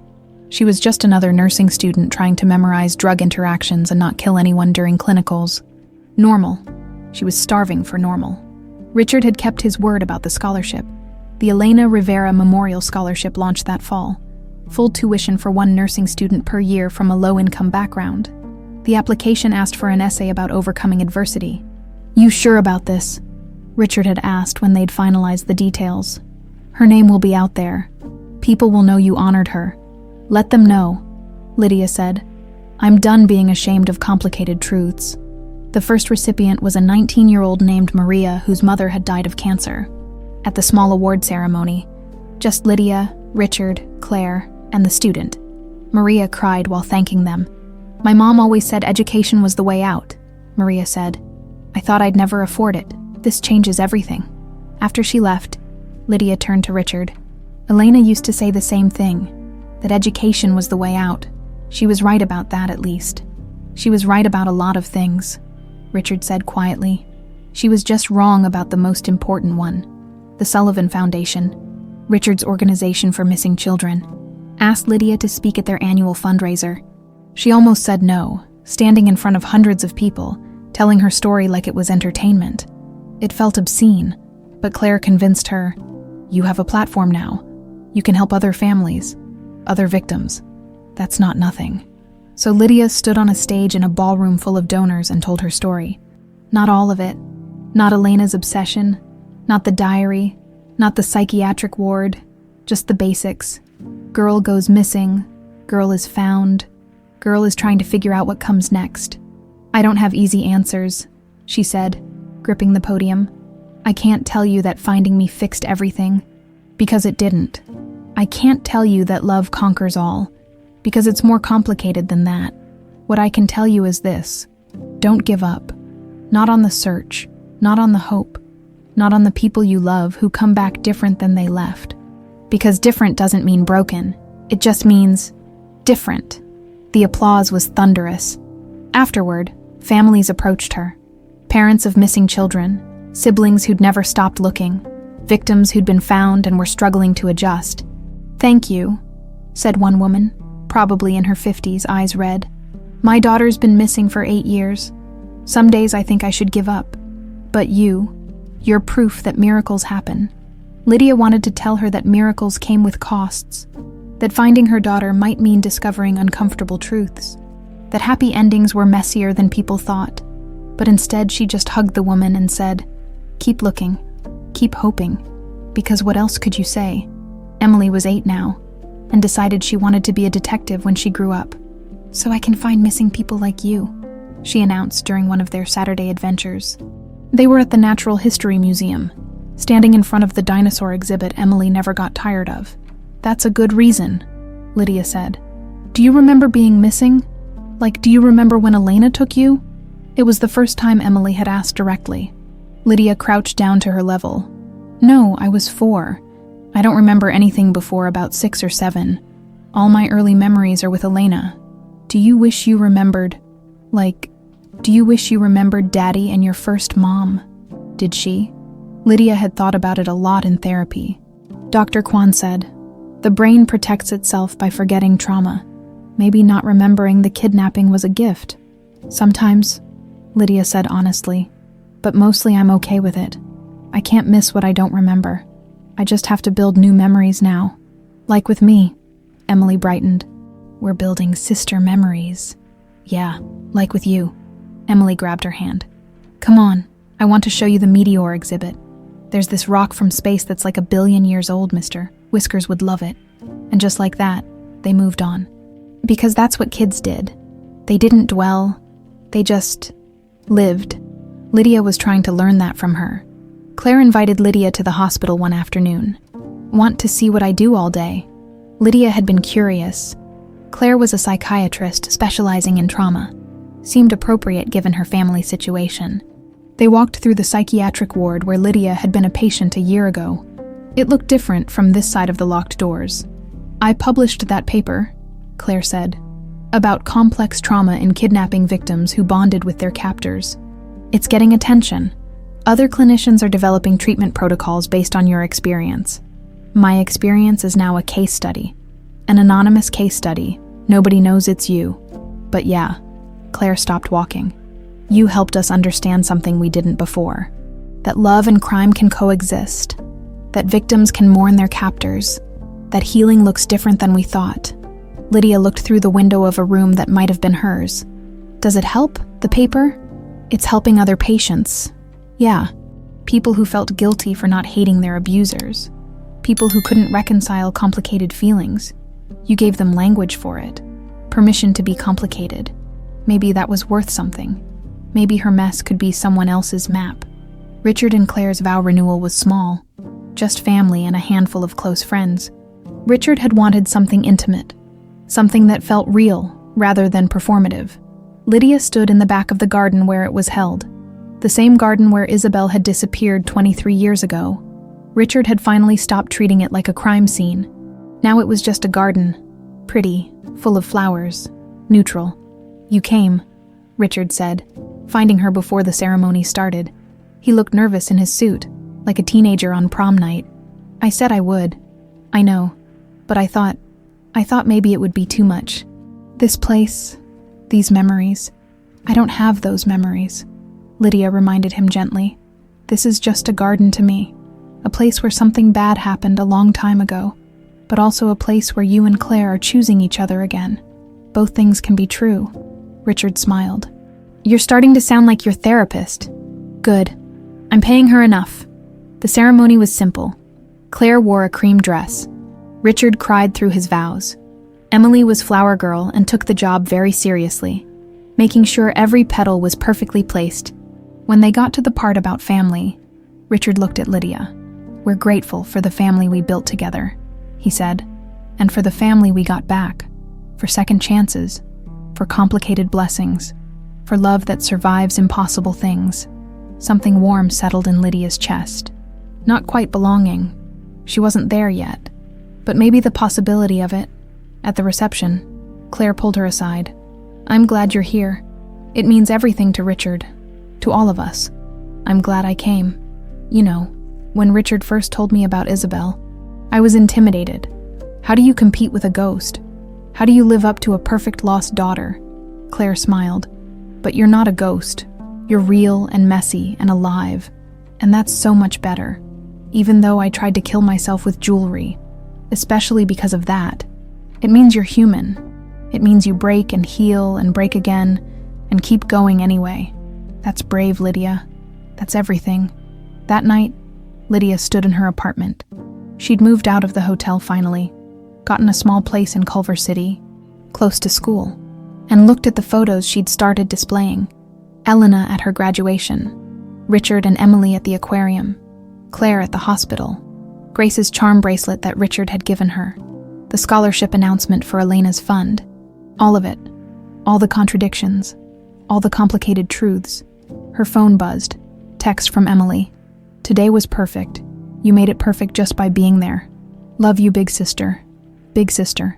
she was just another nursing student trying to memorize drug interactions and not kill anyone during clinicals. Normal. She was starving for normal. Richard had kept his word about the scholarship. The Elena Rivera Memorial Scholarship launched that fall. Full tuition for one nursing student per year from a low-income background. The application asked for an essay about overcoming adversity. "You sure about this?" Richard had asked when they'd finalized the details. "Her name will be out there. People will know you honored her. Let them know," Lydia said. "I'm done being ashamed of complicated truths." The first recipient was a 19-year-old named Maria whose mother had died of cancer. At the small award ceremony, just Lydia, Richard, Claire, and the student. Maria cried while thanking them. "My mom always said education was the way out," Maria said. "I thought I'd never afford it. This changes everything." After she left, Lydia turned to Richard. "Elena used to say the same thing, that education was the way out. She was right about that, at least. She was right about a lot of things," Richard said quietly. "She was just wrong about the most important one. The Sullivan Foundation, Richard's organization for missing children, asked Lydia to speak at their annual fundraiser. She almost said no, standing in front of hundreds of people, telling her story like it was entertainment. It felt obscene, but Claire convinced her, "You have a platform now. You can help other families, other victims. That's not nothing." So Lydia stood on a stage in a ballroom full of donors and told her story. Not all of it. Not Elena's obsession. Not the diary. Not the psychiatric ward. Just the basics. Girl goes missing. Girl is found. Girl is trying to figure out what comes next. "I don't have easy answers," she said, gripping the podium. "I can't tell you that finding me fixed everything, because it didn't. I can't tell you that love conquers all, because it's more complicated than that. What I can tell you is this: don't give up. Not on the search, not on the hope, not on the people you love who come back different than they left. Because different doesn't mean broken. It just means different." The applause was thunderous. Afterward, families approached her. Parents of missing children, siblings who'd never stopped looking, victims who'd been found and were struggling to adjust. "Thank you," said one woman, probably in her 50s, eyes red. "My daughter's been missing for 8 years. Some days I think I should give up. But you're proof that miracles happen." Lydia wanted to tell her that miracles came with costs, that finding her daughter might mean discovering uncomfortable truths, that happy endings were messier than people thought. But instead she just hugged the woman and said, "Keep looking, keep hoping, because what else could you say?" Emily was 8 now, and decided she wanted to be a detective when she grew up. "So I can find missing people like you," she announced during one of their Saturday adventures. They were at the Natural History Museum, standing in front of the dinosaur exhibit Emily never got tired of. "That's a good reason," Lydia said. "Do you remember being missing? Like, do you remember when Elena took you?" It was the first time Emily had asked directly. Lydia crouched down to her level. "No, I was 4. I don't remember anything before about 6 or 7. All my early memories are with Elena. Do you wish you remembered, do you wish you remembered Daddy and your first mom? Did she?" Lydia had thought about it a lot in therapy. Dr. Kwan said, "The brain protects itself by forgetting trauma. Maybe not remembering the kidnapping was a gift. Sometimes, Lydia said honestly, but mostly I'm okay with it. I can't miss what I don't remember. I just have to build new memories now. Like with me. Emily brightened. We're building sister memories. Yeah, like with you. Emily grabbed her hand. Come on, I want to show you the meteor exhibit. There's this rock from space that's like 1 billion years old, mister. Whiskers would love it. And just like that, they moved on. Because that's what kids did. They didn't dwell. They just lived. Lydia was trying to learn that from her. Claire invited Lydia to the hospital one afternoon. Want to see what I do all day? Lydia had been curious. Claire was a psychiatrist specializing in trauma. Seemed appropriate given her family situation. They walked through the psychiatric ward where Lydia had been a patient a year ago. It looked different from this side of the locked doors. I published that paper, Claire said, about complex trauma in kidnapping victims who bonded with their captors. It's getting attention. Other clinicians are developing treatment protocols based on your experience. My experience is now a case study. An anonymous case study. Nobody knows it's you. But yeah, Claire stopped walking. You helped us understand something we didn't before. That love and crime can coexist. That victims can mourn their captors. That healing looks different than we thought. Lydia looked through the window of a room that might have been hers. Does it help, the paper? It's helping other patients. Yeah, people who felt guilty for not hating their abusers. People who couldn't reconcile complicated feelings. You gave them language for it. Permission to be complicated. Maybe that was worth something. Maybe her mess could be someone else's map. Richard and Claire's vow renewal was small. Just family and a handful of close friends. Richard had wanted something intimate. Something that felt real, rather than performative. Lydia stood in the back of the garden where it was held. The same garden where Isabel had disappeared 23 years ago. Richard had finally stopped treating it like a crime scene. Now it was just a garden. Pretty, full of flowers. Neutral. You came, Richard said, finding her before the ceremony started. He looked nervous in his suit, like a teenager on prom night. I said I would. I know. But I thought maybe it would be too much. This place, these memories. I don't have those memories. Lydia reminded him gently. This is just a garden to me. A place where something bad happened a long time ago, but also a place where you and Claire are choosing each other again. Both things can be true. Richard smiled. You're starting to sound like your therapist. Good. I'm paying her enough. The ceremony was simple. Claire wore a cream dress. Richard cried through his vows. Emily was flower girl and took the job very seriously, making sure every petal was perfectly placed. When they got to the part about family, Richard looked at Lydia. We're grateful for the family we built together, he said, and for the family we got back, for second chances, for complicated blessings, for love that survives impossible things. Something warm settled in Lydia's chest. Not quite belonging. She wasn't there yet, but maybe the possibility of it. At the reception, Claire pulled her aside. I'm glad you're here. It means everything to Richard, to all of us. I'm glad I came. You know, when Richard first told me about Isabel, I was intimidated. How do you compete with a ghost? How do you live up to a perfect lost daughter? Claire smiled. But you're not a ghost. You're real and messy and alive. And that's so much better. Even though I tried to kill myself with jewelry. Especially because of that. It means you're human. It means you break and heal and break again and keep going anyway. That's brave, Lydia. That's everything. That night, Lydia stood in her apartment. She'd moved out of the hotel finally, gotten a small place in Culver City, close to school, and looked at the photos she'd started displaying. Elena at her graduation, Richard and Emily at the aquarium, Claire at the hospital, Grace's charm bracelet that Richard had given her, the scholarship announcement for Elena's fund. All of it. All the contradictions. All the complicated truths. Her phone buzzed. Text from Emily. Today was perfect. You made it perfect just by being there. Love you, big sister. Big sister.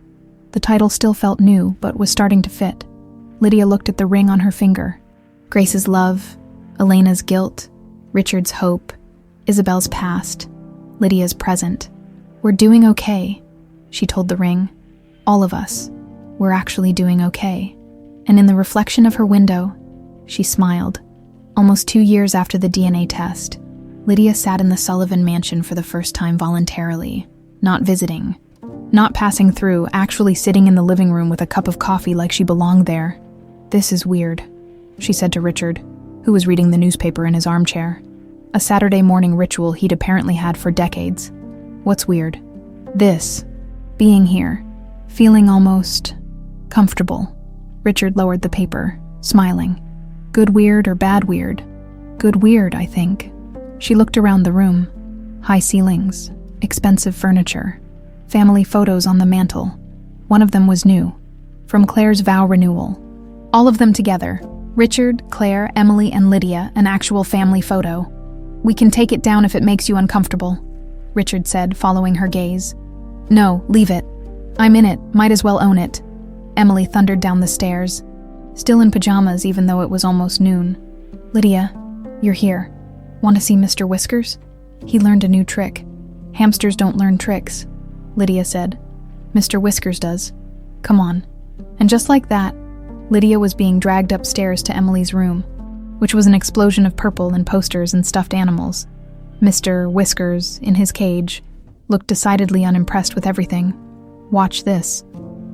The title still felt new, but was starting to fit. Lydia looked at the ring on her finger. Grace's love, Elena's guilt, Richard's hope, Isabel's past, Lydia's present. We're doing okay, she told the ring. All of us. We're actually doing okay. And in the reflection of her window, she smiled. Almost 2 years after the DNA test, Lydia sat in the Sullivan mansion for the first time voluntarily, not visiting, not passing through, actually sitting in the living room with a cup of coffee like she belonged there. "This is weird," she said to Richard, who was reading the newspaper in his armchair. A Saturday morning ritual he'd apparently had for decades. "What's weird?" "This. Being here. Feeling almost comfortable." Richard lowered the paper, smiling. "Good weird or bad weird?" "Good weird, I think." She looked around the room. High ceilings, expensive furniture, family photos on the mantel. One of them was new, from Claire's vow renewal. All of them together, Richard, Claire, Emily, and Lydia, an actual family photo. "We can take it down if it makes you uncomfortable," Richard said, following her gaze. "No, leave it. I'm in it, might as well own it." Emily thundered down the stairs, still in pajamas even though it was almost noon. "Lydia, you're here. Want to see Mr. Whiskers? He learned a new trick." "Hamsters don't learn tricks," Lydia said. "Mr. Whiskers does. Come on." And just like that, Lydia was being dragged upstairs to Emily's room, which was an explosion of purple and posters and stuffed animals. Mr. Whiskers, in his cage, looked decidedly unimpressed with everything. "Watch this,"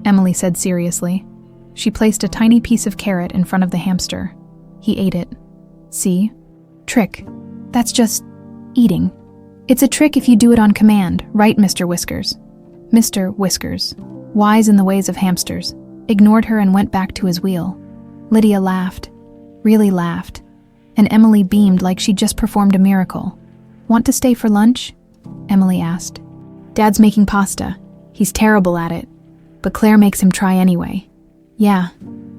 Emily said seriously. She placed a tiny piece of carrot in front of the hamster. He ate it. "See? Trick. That's just eating. It's a trick if you do it on command, right, Mr. Whiskers?" Mr. Whiskers, wise in the ways of hamsters, ignored her and went back to his wheel. Lydia laughed, really laughed, and Emily beamed like she'd just performed a miracle. "Want to stay for lunch?" Emily asked. "Dad's making pasta. He's terrible at it, but Claire makes him try anyway." "Yeah,"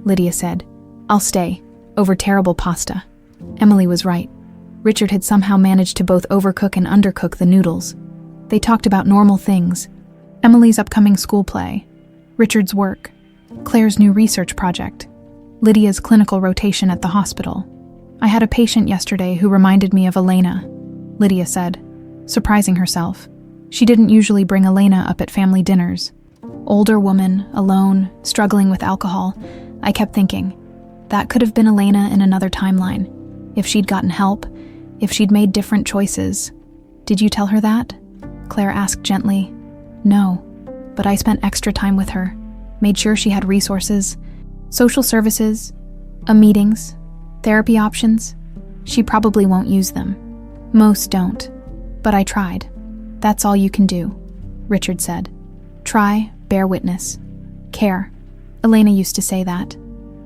Lydia said. "I'll stay, over terrible pasta." Emily was right. Richard had somehow managed to both overcook and undercook the noodles. They talked about normal things. Emily's upcoming school play, Richard's work, Claire's new research project, Lydia's clinical rotation at the hospital. "I had a patient yesterday who reminded me of Elena," Lydia said, surprising herself. She didn't usually bring Elena up at family dinners. Older woman, alone, struggling with alcohol. I kept thinking, that could have been Elena in another timeline. If she'd gotten help, if she'd made different choices. "Did you tell her that?" Claire asked gently. "No, but I spent extra time with her, made sure she had resources, social services, meetings, therapy options. She probably won't use them. Most don't, but I tried. That's all you can do," Richard said. "Try, bear witness, care." Elena used to say that,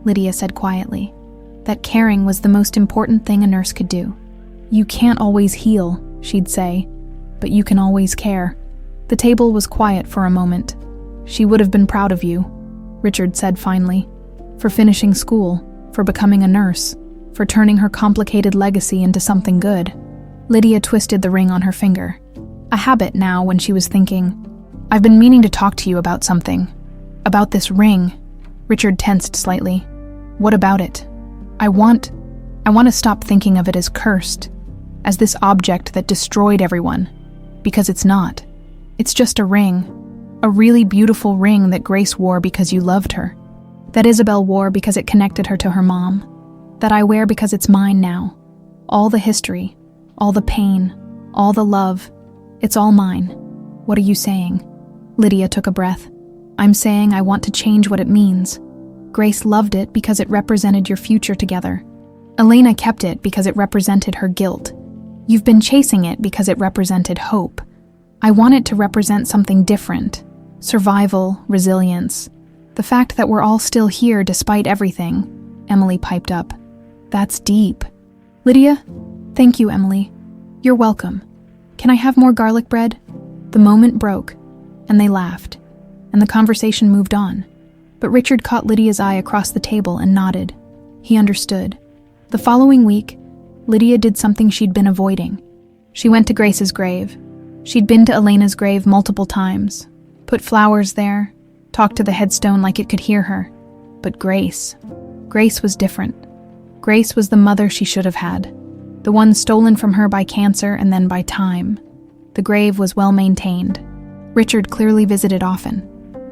Lydia said quietly, that caring was the most important thing a nurse could do. "You can't always heal," she'd say, "but you can always care." The table was quiet for a moment. "She would have been proud of you," Richard said finally, "for finishing school, for becoming a nurse, for turning her complicated legacy into something good." Lydia twisted the ring on her finger, a habit now when she was thinking, "I've been meaning to talk to you about something. About this ring." Richard tensed slightly. "What about it?" I want to stop thinking of it as cursed, as this object that destroyed everyone, because it's not. It's just a ring, a really beautiful ring that Grace wore because you loved her, that Isabel wore because it connected her to her mom, that I wear because it's mine now. All the history, all the pain, all the love, it's all mine. What are you saying?" Lydia took a breath. "I'm saying I want to change what it means. Grace loved it because it represented your future together. Elena kept it because it represented her guilt. You've been chasing it because it represented hope. I want it to represent something different. Survival, resilience. The fact that we're all still here despite everything," Emily piped up. "That's deep." "Lydia? Thank you, Emily. You're welcome. Can I have more garlic bread?" The moment broke, and they laughed, and the conversation moved on. But Richard caught Lydia's eye across the table and nodded. He understood. The following week, Lydia did something she'd been avoiding. She went to Grace's grave. She'd been to Elena's grave multiple times, put flowers there, talked to the headstone like it could hear her. But Grace was different. Grace was the mother she should have had, the one stolen from her by cancer and then by time. The grave was well maintained. Richard clearly visited often.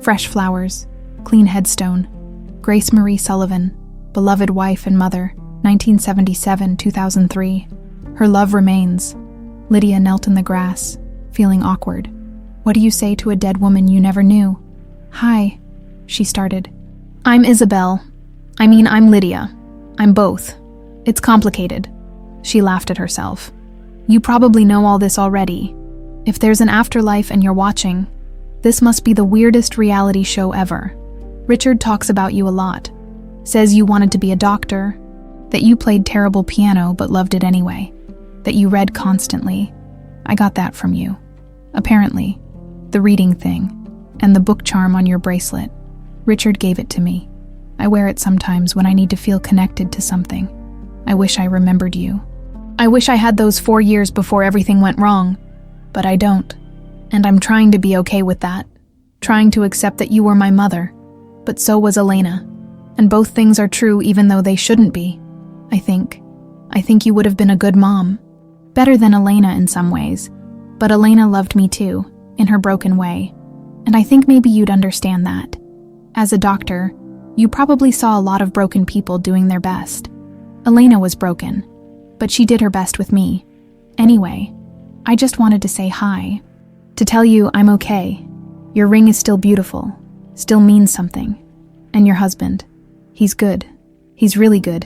Fresh flowers, Clean headstone. Grace Marie Sullivan, beloved wife and mother, 1977-2003. Her love remains. Lydia knelt in the grass, feeling awkward. What do you say to a dead woman you never knew? Hi, she started. I'm Isabel. I'm Lydia. I'm both. It's complicated. She laughed at herself. You probably know all this already. If there's an afterlife and you're watching, this must be the weirdest reality show ever. Richard talks about you a lot. Says you wanted to be a doctor, that you played terrible piano but loved it anyway, that you read constantly. I got that from you. Apparently, the reading thing, and the book charm on your bracelet. Richard gave it to me. I wear it sometimes when I need to feel connected to something. I wish I remembered you. I wish I had those 4 years before everything went wrong, but I don't. And I'm trying to be okay with that, trying to accept that you were my mother, but so was Elena. And both things are true even though they shouldn't be, I think. I think you would have been a good mom. Better than Elena in some ways, but Elena loved me too, in her broken way. And I think maybe you'd understand that. As a doctor, you probably saw a lot of broken people doing their best. Elena was broken, but she did her best with me. Anyway, I just wanted to say hi, to tell you I'm okay. Your ring is still beautiful, still means something. And your husband, he's good. He's really good.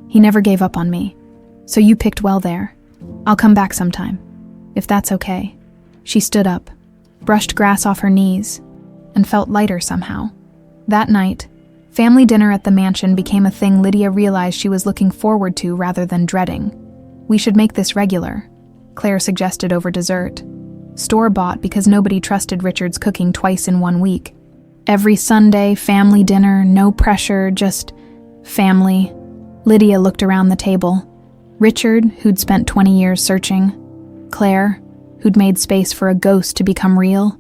He never gave up on me. So you picked well there. I'll come back sometime, if that's okay. She stood up, brushed grass off her knees, and felt lighter somehow. That night, family dinner at the mansion became a thing Lydia realized she was looking forward to rather than dreading. We should make this regular, Claire suggested over dessert. Store-bought because nobody trusted Richard's cooking twice in 1 week. Every Sunday, family dinner, no pressure, just family. Lydia looked around the table. Richard, who'd spent 20 years searching. Claire, who'd made space for a ghost to become real.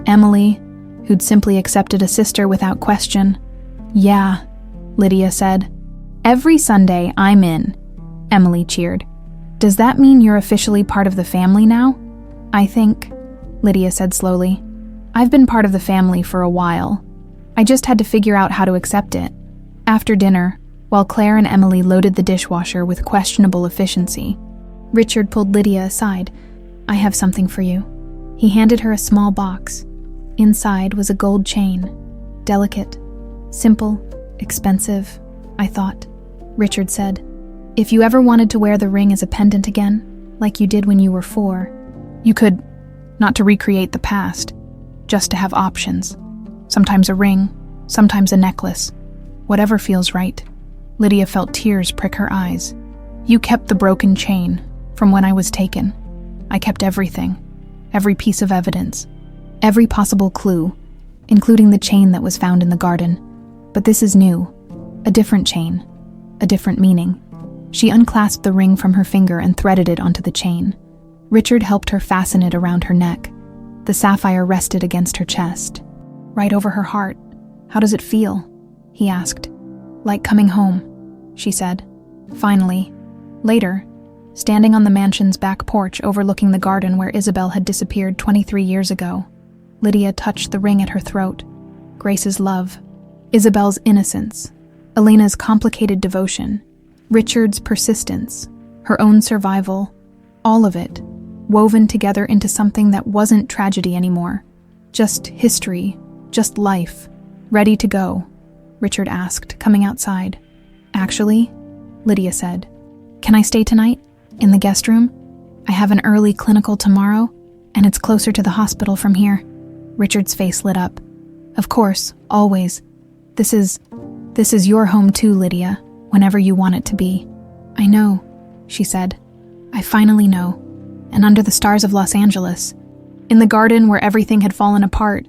Emily, who'd simply accepted a sister without question. Yeah, Lydia said. Every Sunday, I'm in. Emily cheered. Does that mean you're officially part of the family now? I think, Lydia said slowly. I've been part of the family for a while. I just had to figure out how to accept it. After dinner, while Claire and Emily loaded the dishwasher with questionable efficiency, Richard pulled Lydia aside. I have something for you. He handed her a small box. Inside was a gold chain. Delicate, simple, expensive, I thought. Richard said, if you ever wanted to wear the ring as a pendant again, like you did when you were 4, you could, not to recreate the past, just to have options. Sometimes a ring, sometimes a necklace. Whatever feels right. Lydia felt tears prick her eyes. You kept the broken chain from when I was taken. I kept everything, every piece of evidence, every possible clue, including the chain that was found in the garden. But this is new, a different chain, a different meaning. She unclasped the ring from her finger and threaded it onto the chain. Richard helped her fasten it around her neck. The sapphire rested against her chest, right over her heart. How does it feel? He asked. Like coming home, she said. Finally. Later, standing on the mansion's back porch overlooking the garden where Isabel had disappeared 23 years ago, Lydia touched the ring at her throat. Grace's love, Isabel's innocence, Elena's complicated devotion, Richard's persistence, her own survival, all of it, woven together into something that wasn't tragedy anymore. Just history, just life. Ready to go? Richard asked, coming outside. Actually, Lydia said, can I stay tonight? In the guest room? I have an early clinical tomorrow, and it's closer to the hospital from here. Richard's face lit up. Of course, always. This is your home too, Lydia, whenever you want it to be. I know, she said. I finally know. And under the stars of Los Angeles, in the garden where everything had fallen apart,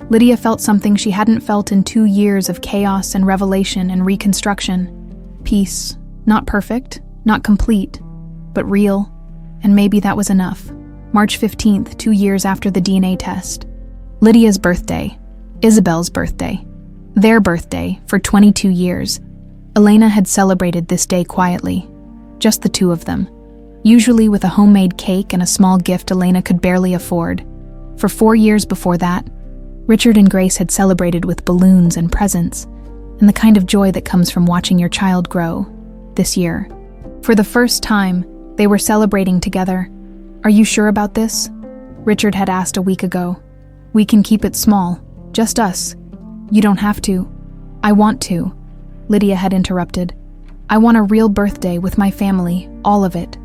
Lydia felt something she hadn't felt in 2 years of chaos and revelation and reconstruction. Peace, not perfect, not complete, but real. And maybe that was enough. March 15th, 2 years after the DNA test. Lydia's birthday, Isabel's birthday, their birthday for 22 years. Elena had celebrated this day quietly, just the two of them. Usually with a homemade cake and a small gift Elena could barely afford. For 4 years before that, Richard and Grace had celebrated with balloons and presents, and the kind of joy that comes from watching your child grow this year. For the first time, they were celebrating together. "Are you sure about this?" Richard had asked a week ago. "We can keep it small, just us. You don't have to." "I want to," Lydia had interrupted. "I want a real birthday with my family, all of it."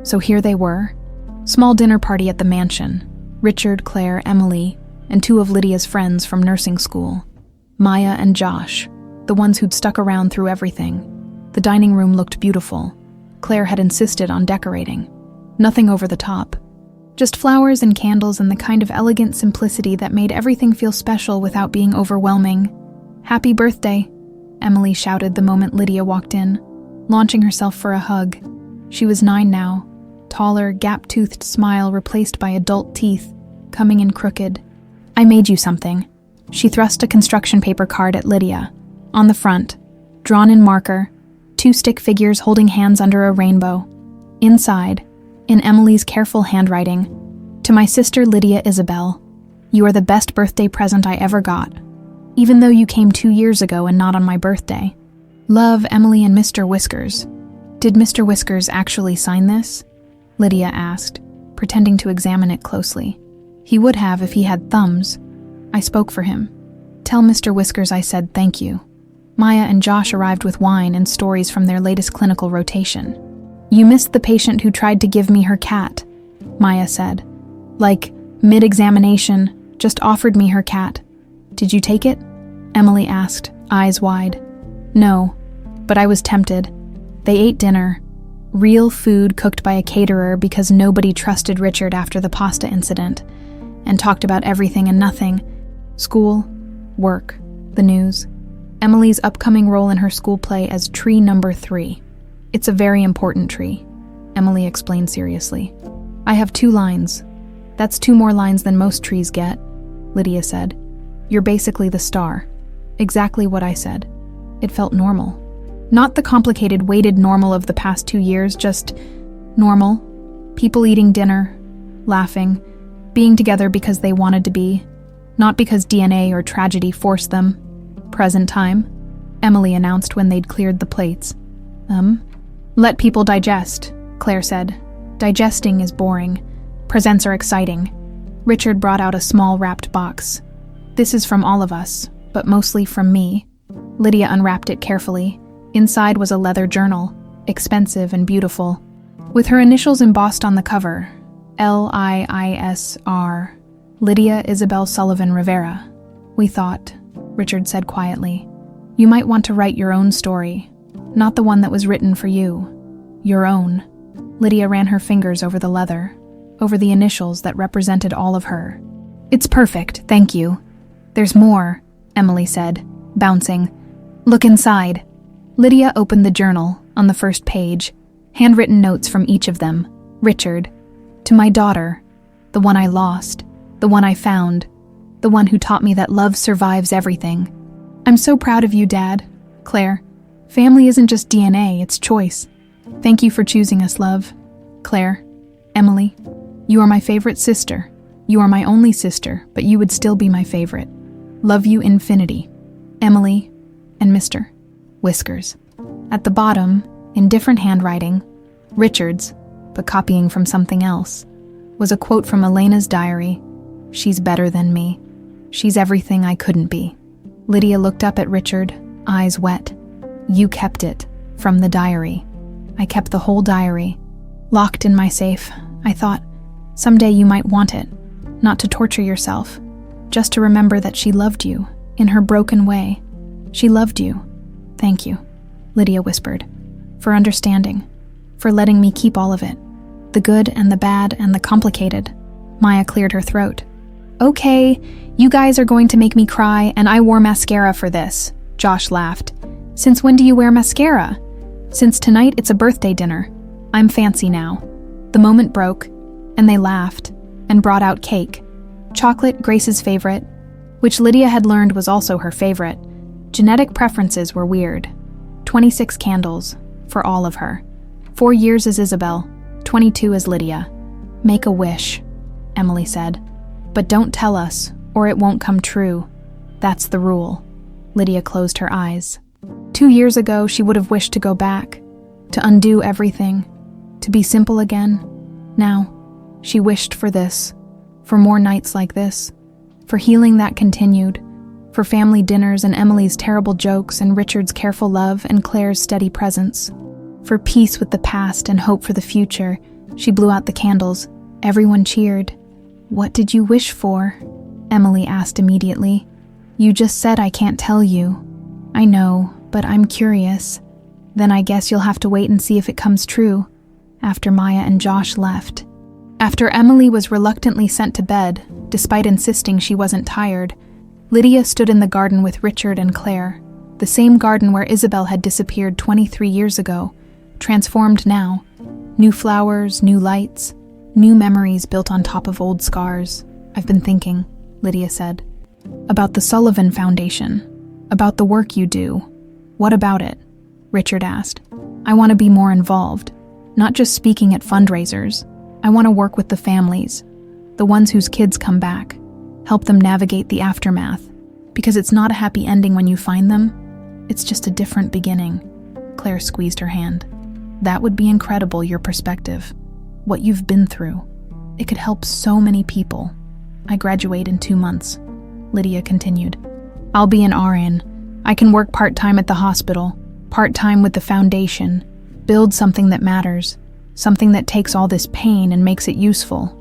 So here they were. Small dinner party at the mansion. Richard, Claire, Emily, and 2 of Lydia's friends from nursing school. Maya and Josh, the ones who'd stuck around through everything. The dining room looked beautiful. Claire had insisted on decorating. Nothing over the top. Just flowers and candles and the kind of elegant simplicity that made everything feel special without being overwhelming. "Happy birthday," Emily shouted the moment Lydia walked in, launching herself for a hug. She was 9 now, taller, gap-toothed smile replaced by adult teeth, coming in crooked. "I made you something." She thrust a construction paper card at Lydia. On the front, drawn in marker, 2 stick figures holding hands under a rainbow. Inside, in Emily's careful handwriting, "To my sister Lydia Isabel, you are the best birthday present I ever got, even though you came 2 years ago and not on my birthday. Love, Emily and Mr. Whiskers." "Did Mr. Whiskers actually sign this?" Lydia asked, pretending to examine it closely. "He would have if he had thumbs. I spoke for him. Tell Mr. Whiskers I said thank you." Maya and Josh arrived with wine and stories from their latest clinical rotation. "You missed the patient who tried to give me her cat," Maya said. "Like, mid-examination, just offered me her cat. Did you take it?" Emily asked, eyes wide. "No, but I was tempted. They ate dinner. Real food cooked by a caterer because nobody trusted Richard after the pasta incident, and talked about everything and nothing. School, work, the news. Emily's upcoming role in her school play as tree number 3. It's a very important tree," Emily explained seriously. "I have 2 lines. That's 2 more lines than most trees get," Lydia said. "You're basically the star." Exactly what I said. It felt normal. Not the complicated, weighted normal of the past 2 years, just normal. People eating dinner, laughing, being together because they wanted to be, not because DNA or tragedy forced them. "Present time," Emily announced when they'd cleared the plates. Let people digest," Claire said. "Digesting is boring. Presents are exciting." Richard brought out a small wrapped box. "This is from all of us, but mostly from me." Lydia unwrapped it carefully. Inside was a leather journal, expensive and beautiful, with her initials embossed on the cover, L-I-I-S-R, Lydia Isabel Sullivan Rivera. "We thought," Richard said quietly, "you might want to write your own story, not the one that was written for you. Your own." Lydia ran her fingers over the leather, over the initials that represented all of her. "It's perfect, thank you." "There's more," Emily said, bouncing. "Look inside." Lydia opened the journal. On the first page, handwritten notes from each of them. Richard, "To my daughter, the one I lost, the one I found, the one who taught me that love survives everything. I'm so proud of you, Dad." Claire, "Family isn't just DNA, it's choice. Thank you for choosing us, love." Claire, "Emily, you are my favorite sister. You are my only sister, but you would still be my favorite. Love you infinity. Emily," and Mr. Whiskers. At the bottom, in different handwriting, Richard's, but copying from something else, was a quote from Elena's diary. "She's better than me. She's everything I couldn't be." Lydia looked up at Richard, eyes wet. "You kept it, from the diary." "I kept the whole diary, locked in my safe. I thought, someday you might want it, not to torture yourself, just to remember that she loved you, in her broken way. She loved you. Thank you," Lydia whispered, "for understanding, for letting me keep all of it, the good and the bad and the complicated." Maya cleared her throat. "Okay, you guys are going to make me cry, and I wore mascara for this," Josh laughed. "Since when do you wear mascara?" "Since tonight it's a birthday dinner. I'm fancy now." The moment broke, and they laughed, and brought out cake. Chocolate, Grace's favorite, which Lydia had learned was also her favorite. Genetic preferences were weird. 26 candles, for all of her. 4 years as Isabel, 22 as Lydia. "Make a wish," Emily said. "But don't tell us, or it won't come true. That's the rule. Lydia closed her eyes. 2 years ago, she would have wished to go back, to undo everything, to be simple again. Now, she wished for this, for more nights like this, for healing that continued, for family dinners and Emily's terrible jokes and Richard's careful love and Claire's steady presence. For peace with the past and hope for the future, she blew out the candles. Everyone cheered. "What did you wish for?" Emily asked immediately. "You just said I can't tell you." "I know, but I'm curious." "Then I guess you'll have to wait and see if it comes true." After Maya and Josh left. After Emily was reluctantly sent to bed, despite insisting she wasn't tired, Lydia stood in the garden with Richard and Claire, the same garden where Isabel had disappeared 23 years ago, transformed now. New flowers, new lights, new memories built on top of old scars. "I've been thinking," Lydia said, "about the Sullivan Foundation, about the work you do." "What about it?" Richard asked. "I want to be more involved, not just speaking at fundraisers. I want to work with the families, the ones whose kids come back, help them navigate the aftermath, because it's not a happy ending when you find them. It's just a different beginning." Claire squeezed her hand. "That would be incredible, your perspective. What you've been through. It could help so many people. I graduate in 2 months," Lydia continued. "I'll be an RN. I can work part-time at the hospital, part-time with the foundation, build something that matters, something that takes all this pain and makes it useful."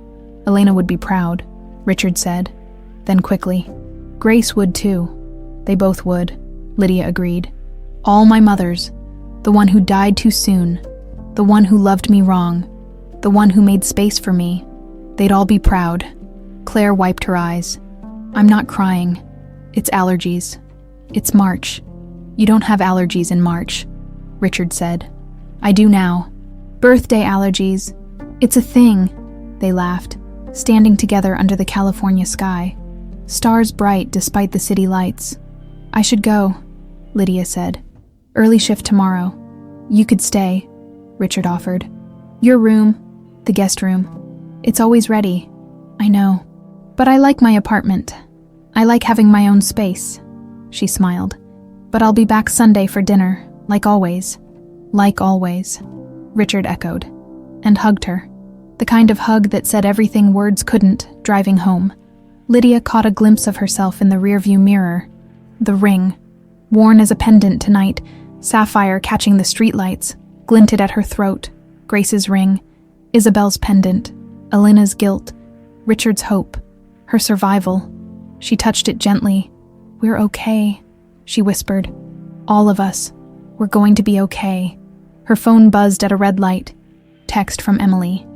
"Elena would be proud," Richard said. Then quickly, "Grace would too." "They both would," Lydia agreed. "All my mothers, the one who died too soon, the one who loved me wrong, the one who made space for me, they'd all be proud." Claire wiped her eyes. "I'm not crying. It's allergies. It's March." "You don't have allergies in March," Richard said. "I do now. Birthday allergies. It's a thing." They laughed, standing together under the California sky, stars bright despite the city lights. "I should go," Lydia said. "Early shift tomorrow." "You could stay," Richard offered. "Your room, the guest room. It's always ready." "I know. But I like my apartment. I like having my own space." She smiled. "But I'll be back Sunday for dinner, like always." "Like always," Richard echoed, and hugged her. The kind of hug that said everything words couldn't, driving home. Lydia caught a glimpse of herself in the rearview mirror. The ring, worn as a pendant tonight, sapphire catching the streetlights, glinted at her throat. Grace's ring, Isabel's pendant, Elena's guilt, Richard's hope, her survival. She touched it gently. "We're okay," she whispered. "All of us. We're going to be okay." Her phone buzzed at a red light. Text from Emily.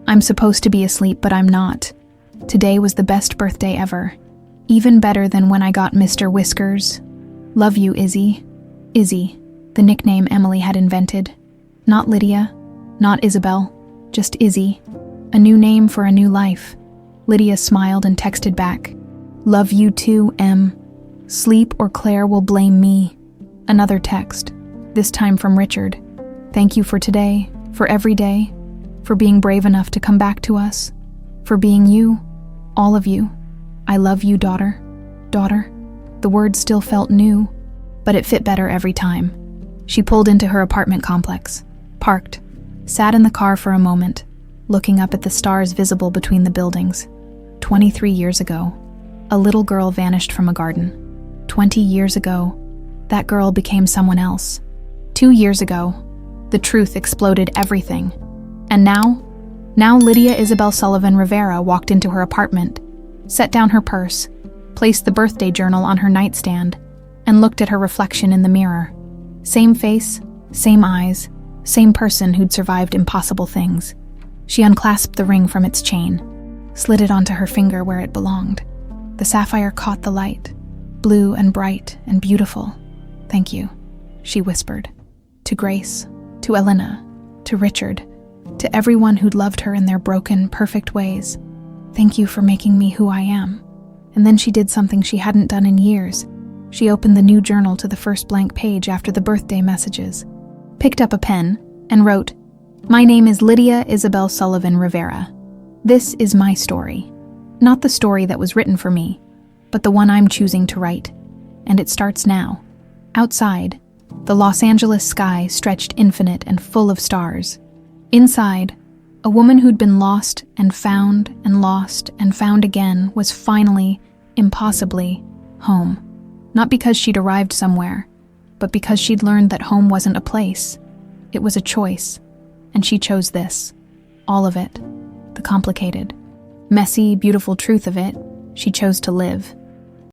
"I'm supposed to be asleep, but I'm not. Today was the best birthday ever. Even better than when I got Mr. Whiskers. Love you, Izzy." Izzy, the nickname Emily had invented. Not Lydia, not Isabel, just Izzy. A new name for a new life. Lydia smiled and texted back. "Love you too, Em. Sleep or Claire will blame me." Another text, this time from Richard. "Thank you for today, for every day, for being brave enough to come back to us, for being you, all of you. I love you, daughter. Daughter." The word still felt new, but it fit better every time. She pulled into her apartment complex, parked, sat in the car for a moment, looking up at the stars visible between the buildings. 23 years ago, a little girl vanished from a garden. 20 years ago, that girl became someone else. 2 years ago, the truth exploded everything. And now Lydia Isabel Sullivan Rivera walked into her apartment, set down her purse, placed the birthday journal on her nightstand, and looked at her reflection in the mirror. Same face, same eyes, same person who'd survived impossible things. She unclasped the ring from its chain, slid it onto her finger where it belonged. The sapphire caught the light, blue and bright and beautiful. "Thank you," she whispered. To Grace, to Elena, to Richard, to everyone who'd loved her in their broken, perfect ways. "Thank you for making me who I am." And then she did something she hadn't done in years. She opened the new journal to the first blank page after the birthday messages, picked up a pen, and wrote, "My name is Lydia Isabel Sullivan Rivera. This is my story. Not the story that was written for me, but the one I'm choosing to write. And it starts now. Outside, the Los Angeles sky stretched infinite and full of stars. Inside, a woman who'd been lost and found and lost and found again was finally, impossibly, home. Not because she'd arrived somewhere, but because she'd learned that home wasn't a place. It was a choice, and she chose this. All of it. The complicated, messy, beautiful truth of it. She chose to live.